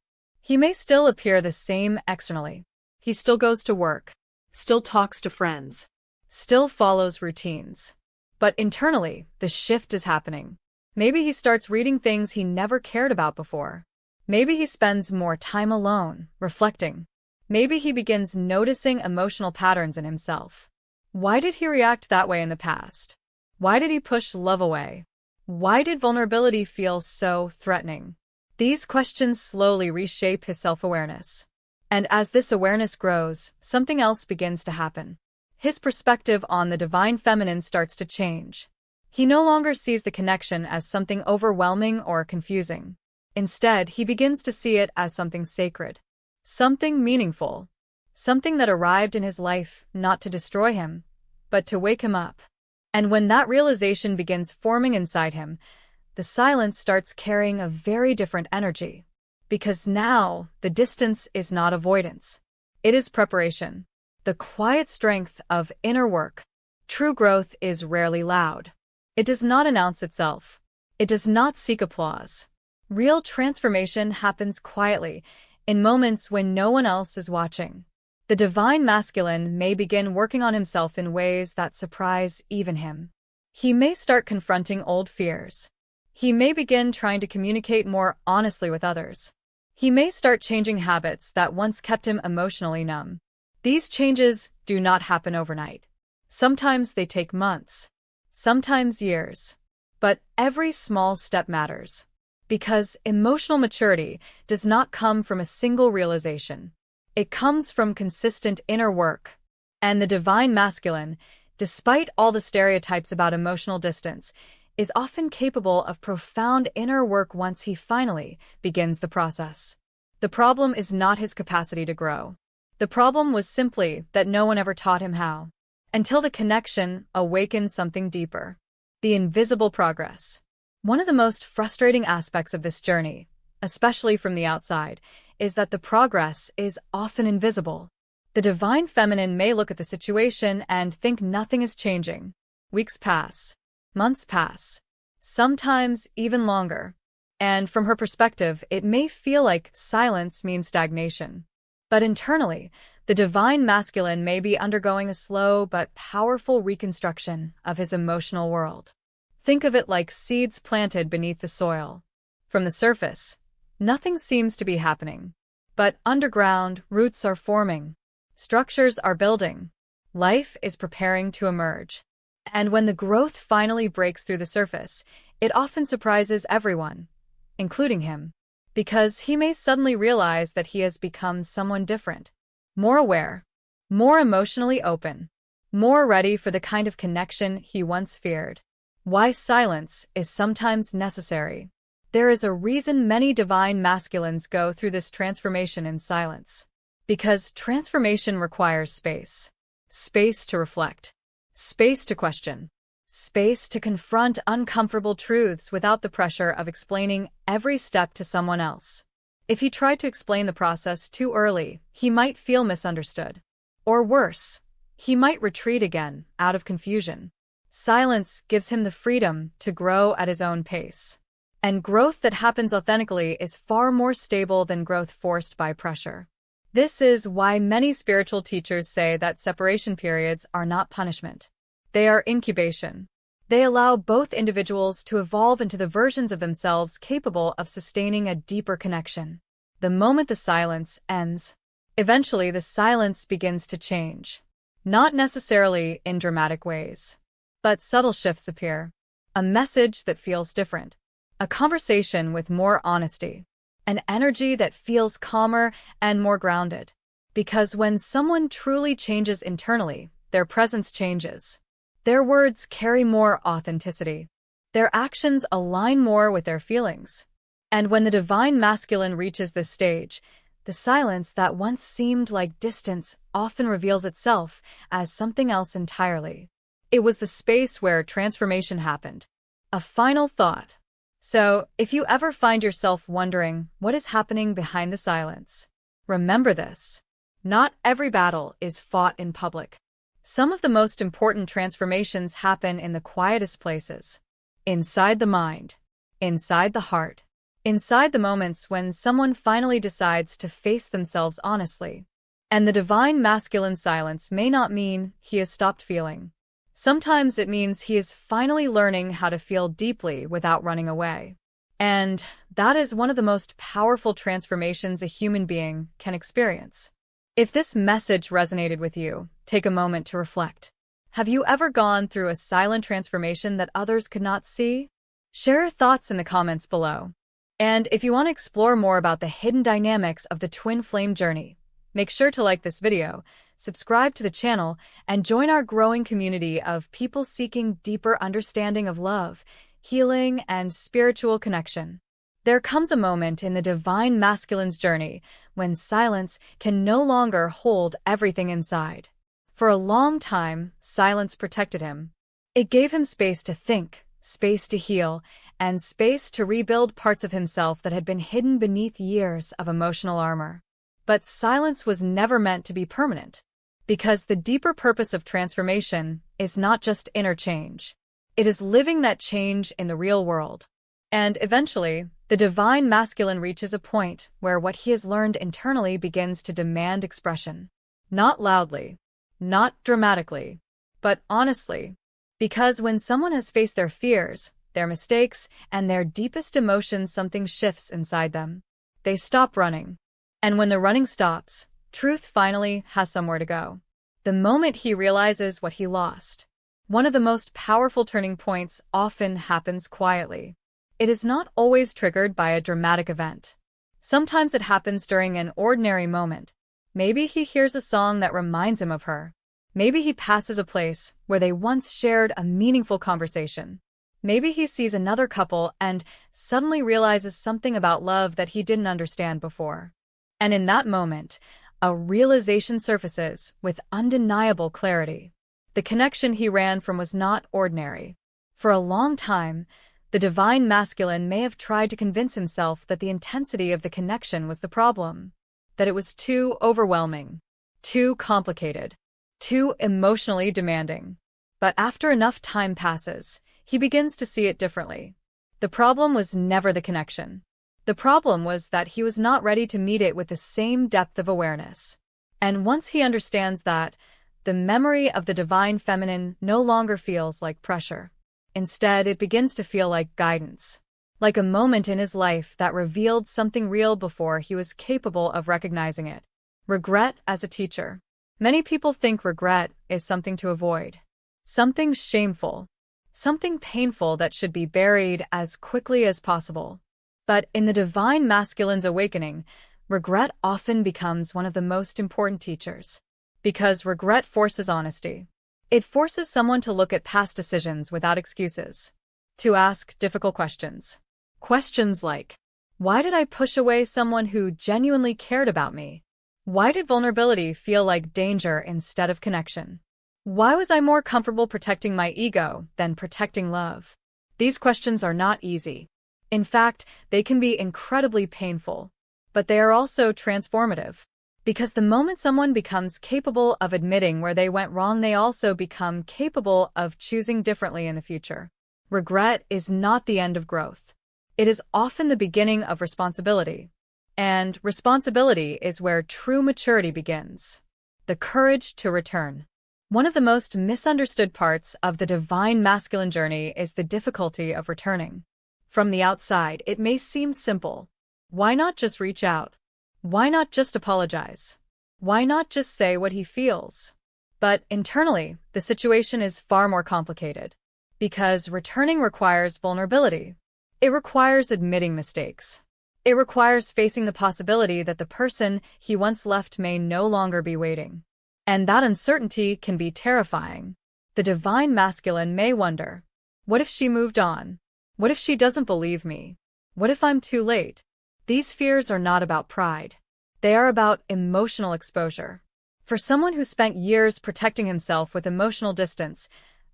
He may still appear the same externally. He still goes to work, Still talks to friends. still follows routines. But internally, the shift is happening. Maybe he starts reading things he never cared about before. Maybe he spends more time alone, reflecting. Maybe he begins noticing emotional patterns in himself. Why did he react that way in the past? Why did he push love away? Why did vulnerability feel so threatening? These questions slowly reshape his self-awareness. And as this awareness grows, something else begins to happen. His perspective on the divine feminine starts to change. He no longer sees the connection as something overwhelming or confusing. Instead, he begins to see it as something sacred, something meaningful, something that arrived in his life not to destroy him, but to wake him up. And when that realization begins forming inside him, the silence starts carrying a very different energy. Because now, the distance is not avoidance. It is preparation. The quiet strength of inner work. True growth is rarely loud. It does not announce itself. It does not seek applause. Real transformation happens quietly, in moments when no one else is watching. The divine masculine may begin working on himself in ways that surprise even him. He may start confronting old fears. He may begin trying to communicate more honestly with others. He may start changing habits that once kept him emotionally numb. These changes do not happen overnight. Sometimes they take months, sometimes years. But every small step matters. Because emotional maturity does not come from a single realization. It comes from consistent inner work. And the divine masculine, despite all the stereotypes about emotional distance, is often capable of profound inner work once he finally begins the process. The problem is not his capacity to grow. The problem was simply that no one ever taught him how. Until the connection awakens something deeper. The invisible progress. One of the most frustrating aspects of this journey, especially from the outside, is that the progress is often invisible. The divine feminine may look at the situation and think nothing is changing. Weeks pass. Months pass. Sometimes even longer. And from her perspective, it may feel like silence means stagnation. But internally, the divine masculine may be undergoing a slow but powerful reconstruction of his emotional world. Think of it like seeds planted beneath the soil. From the surface, nothing seems to be happening. But underground, roots are forming. Structures are building. Life is preparing to emerge. And when the growth finally breaks through the surface, it often surprises everyone, including him. Because he may suddenly realize that he has become someone different. More aware. More emotionally open. More ready for the kind of connection he once feared. Why silence is sometimes necessary. There is a reason many divine masculines go through this transformation in silence. Because transformation requires space. Space to reflect. Space to question. Space to confront uncomfortable truths without the pressure of explaining every step to someone else. If he tried to explain the process too early, he might feel misunderstood. Or worse, he might retreat again, out of confusion. Silence gives him the freedom to grow at his own pace. And growth that happens authentically is far more stable than growth forced by pressure. This is why many spiritual teachers say that separation periods are not punishment. They are incubation. They allow both individuals to evolve into the versions of themselves capable of sustaining a deeper connection. The moment the silence ends, eventually the silence begins to change. Not necessarily in dramatic ways. But subtle shifts appear. A message that feels different. A conversation with more honesty. An energy that feels calmer and more grounded. Because when someone truly changes internally, their presence changes. Their words carry more authenticity. Their actions align more with their feelings. And when the divine masculine reaches this stage, the silence that once seemed like distance often reveals itself as something else entirely. It was the space where transformation happened. A final thought. So, if you ever find yourself wondering what is happening behind the silence, remember this. Not every battle is fought in public. Some of the most important transformations happen in the quietest places. Inside the mind. Inside the heart. inside the moments when someone finally decides to face themselves honestly. And the divine masculine silence may not mean he has stopped feeling. Sometimes it means he is finally learning how to feel deeply without running away. And that is one of the most powerful transformations a human being can experience. If this message resonated with you, take a moment to reflect. Have you ever gone through a silent transformation that others could not see? Share your thoughts in the comments below. And if you want to explore more about the hidden dynamics of the twin flame journey, make sure to like this video, subscribe to the channel, and join our growing community of people seeking deeper understanding of love, healing, and spiritual connection. There comes a moment in the divine masculine's journey when silence can no longer hold everything inside. For a long time, silence protected him. It gave him space to think, space to heal, and space to rebuild parts of himself that had been hidden beneath years of emotional armor. But silence was never meant to be permanent, because the deeper purpose of transformation is not just inner change. It is living that change in the real world. And eventually, the divine masculine reaches a point where what he has learned internally begins to demand expression. Not loudly, not dramatically, but honestly. Because when someone has faced their fears, their mistakes, and their deepest emotions, something shifts inside them. They stop running. And when the running stops, truth finally has somewhere to go. The moment he realizes what he lost. One of the most powerful turning points often happens quietly. It is not always triggered by a dramatic event. Sometimes it happens during an ordinary moment. Maybe he hears a song that reminds him of her. Maybe he passes a place where they once shared a meaningful conversation. Maybe he sees another couple and suddenly realizes something about love that he didn't understand before. And in that moment, a realization surfaces with undeniable clarity. The connection he ran from was not ordinary. For a long time, the divine masculine may have tried to convince himself that the intensity of the connection was the problem, that it was too overwhelming, too complicated, too emotionally demanding. But after enough time passes, he begins to see it differently. The problem was never the connection. The problem was that he was not ready to meet it with the same depth of awareness. And once he understands that, the memory of the divine feminine no longer feels like pressure. Instead, it begins to feel like guidance, like a moment in his life that revealed something real before he was capable of recognizing it. Regret as a teacher. Many people think regret is something to avoid, something shameful, something painful that should be buried as quickly as possible. But in the divine masculine's awakening, regret often becomes one of the most important teachers, because regret forces honesty. It forces someone to look at past decisions without excuses, to ask difficult questions. Questions like, why did I push away someone who genuinely cared about me? Why did vulnerability feel like danger instead of connection? Why was I more comfortable protecting my ego than protecting love? These questions are not easy. In fact, they can be incredibly painful, but they are also transformative. Because the moment someone becomes capable of admitting where they went wrong, they also become capable of choosing differently in the future. Regret is not the end of growth. It is often the beginning of responsibility. And responsibility is where true maturity begins. The courage to return. One of the most misunderstood parts of the divine masculine journey is the difficulty of returning. From the outside, it may seem simple. Why not just reach out? Why not just apologize? Why not just say what he feels? But internally, the situation is far more complicated. Because returning requires vulnerability. It requires admitting mistakes. It requires facing the possibility that the person he once left may no longer be waiting. And that uncertainty can be terrifying. The divine masculine may wonder, what if she moved on? What if she doesn't believe me? What if I'm too late? These fears are not about pride. They are about emotional exposure. For someone who spent years protecting himself with emotional distance,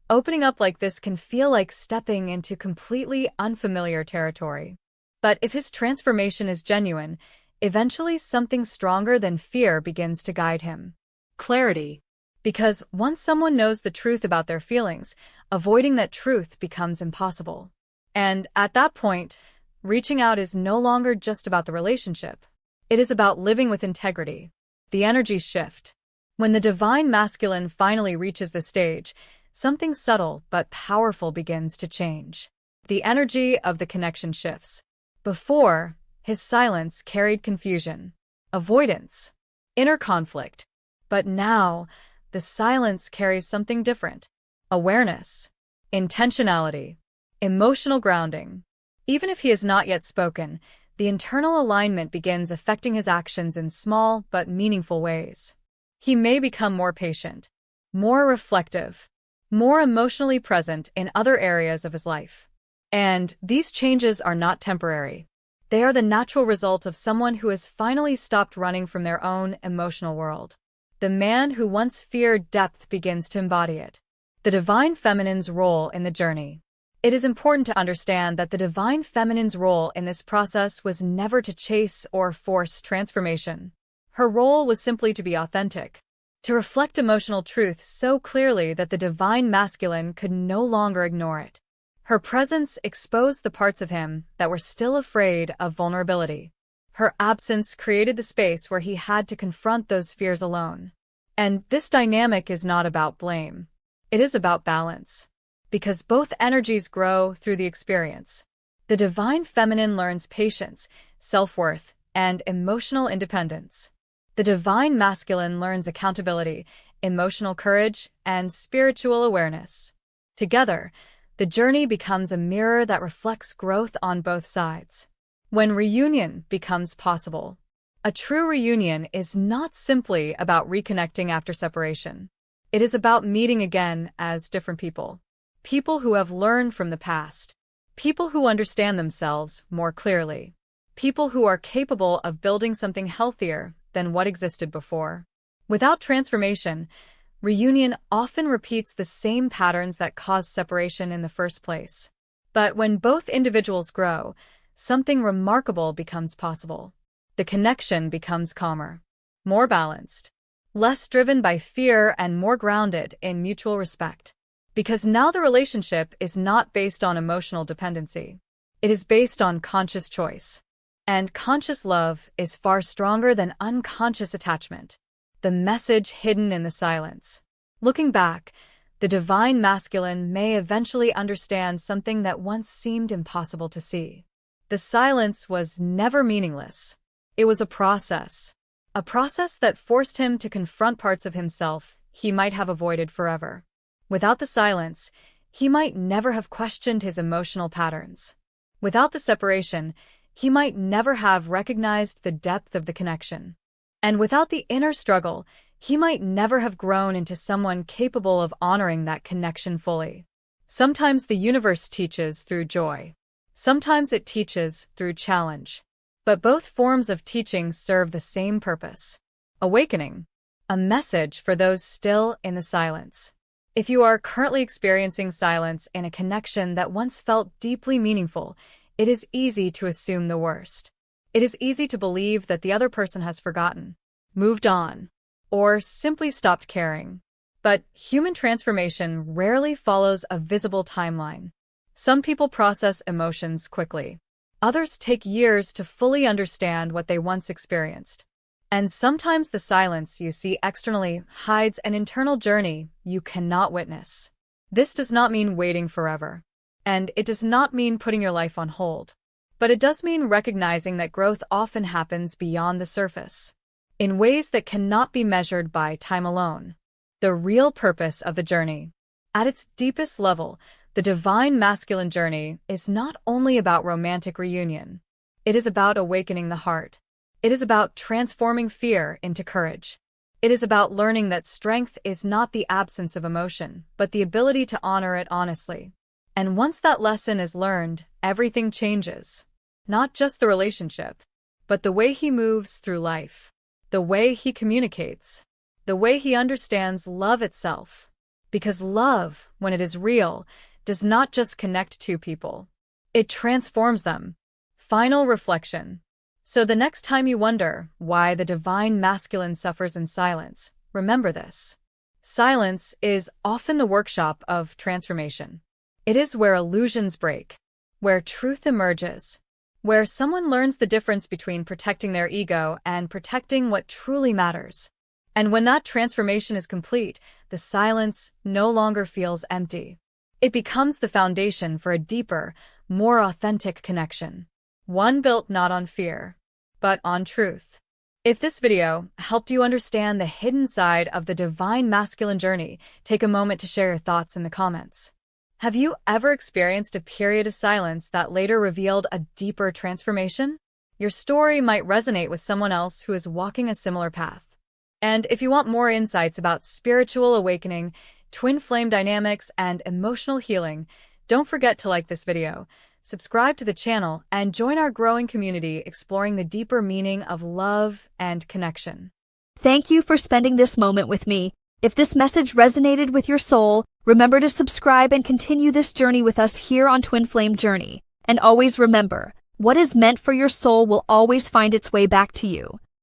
opening up like this can feel like stepping into completely unfamiliar territory. But if his transformation is genuine, eventually something stronger than fear begins to guide him. Clarity. Because once someone knows the truth about their feelings, avoiding that truth becomes impossible. And at that point, Reaching out is no longer just about the relationship. It is about living with integrity. The energies shift. When the divine masculine finally reaches the stage, something subtle but powerful begins to change. The energy of the connection shifts. Before, his silence carried confusion, avoidance, inner conflict. But now, the silence carries something different: awareness, intentionality, emotional grounding. Even if he has not yet spoken, the internal alignment begins affecting his actions in small but meaningful ways. He may become more patient, more reflective, more emotionally present in other areas of his life. And these changes are not temporary. They are the natural result of someone who has finally stopped running from their own emotional world. The man who once feared depth begins to embody it. The divine feminine's role in the journey. It is important to understand that the divine feminine's role in this process was never to chase or force transformation. Her role was simply to be authentic, to reflect emotional truth so clearly that the divine masculine could no longer ignore it. Her presence exposed the parts of him that were still afraid of vulnerability. Her absence created the space where he had to confront those fears alone. And this dynamic is not about blame. It is about balance. Because both energies grow through the experience. The divine feminine learns patience, self-worth, and emotional independence. The divine masculine learns accountability, emotional courage, and spiritual awareness. Together, the journey becomes a mirror that reflects growth on both sides. When reunion becomes possible, a true reunion is not simply about reconnecting after separation. It is about meeting again as different people. People who have learned from the past. People who understand themselves more clearly. People who are capable of building something healthier than what existed before. Without transformation, reunion often repeats the same patterns that caused separation in the first place. But when both individuals grow, something remarkable becomes possible. The connection becomes calmer, more balanced, less driven by fear and more grounded in mutual respect. Because now the relationship is not based on emotional dependency. It is based on conscious choice. And conscious love is far stronger than unconscious attachment. The message hidden in the silence. Looking back, the divine masculine may eventually understand something that once seemed impossible to see. The silence was never meaningless. It was a process. A process that forced him to confront parts of himself he might have avoided forever. Without the silence, he might never have questioned his emotional patterns. Without the separation, he might never have recognized the depth of the connection. And without the inner struggle, he might never have grown into someone capable of honoring that connection fully. Sometimes the universe teaches through joy. Sometimes it teaches through challenge. But both forms of teaching serve the same purpose: awakening. A message for those still in the silence. If you are currently experiencing silence in a connection that once felt deeply meaningful, it is easy to assume the worst. It is easy to believe that the other person has forgotten, moved on, or simply stopped caring. But human transformation rarely follows a visible timeline. Some people process emotions quickly. Others take years to fully understand what they once experienced. And sometimes the silence you see externally hides an internal journey you cannot witness. This does not mean waiting forever. And it does not mean putting your life on hold. But it does mean recognizing that growth often happens beyond the surface, in ways that cannot be measured by time alone. The real purpose of the journey. At its deepest level, the divine masculine journey is not only about romantic reunion. It is about awakening the heart. It is about transforming fear into courage. It is about learning that strength is not the absence of emotion, but the ability to honor it honestly. And once that lesson is learned, everything changes. Not just the relationship, but the way he moves through life, the way he communicates, the way he understands love itself. Because love, when it is real, does not just connect two people. It transforms them. Final reflection. So the next time you wonder why the divine masculine suffers in silence, remember this. Silence is often the workshop of transformation. It is where illusions break, where truth emerges, where someone learns the difference between protecting their ego and protecting what truly matters. And when that transformation is complete, the silence no longer feels empty. It becomes the foundation for a deeper, more authentic connection. One built not on fear, but on truth. If this video helped you understand the hidden side of the divine masculine journey, take a moment to share your thoughts in the comments. Have you ever experienced a period of silence that later revealed a deeper transformation? Your story might resonate with someone else who is walking a similar path. And if you want more insights about spiritual awakening, twin flame dynamics, and emotional healing, don't forget to like this video, subscribe to the channel, and join our growing community exploring the deeper meaning of love and connection. Thank you for spending this moment with me. If this message resonated with your soul, remember to subscribe and continue this journey with us here on Twin Flame Journey. And always remember, what is meant for your soul will always find its way back to you.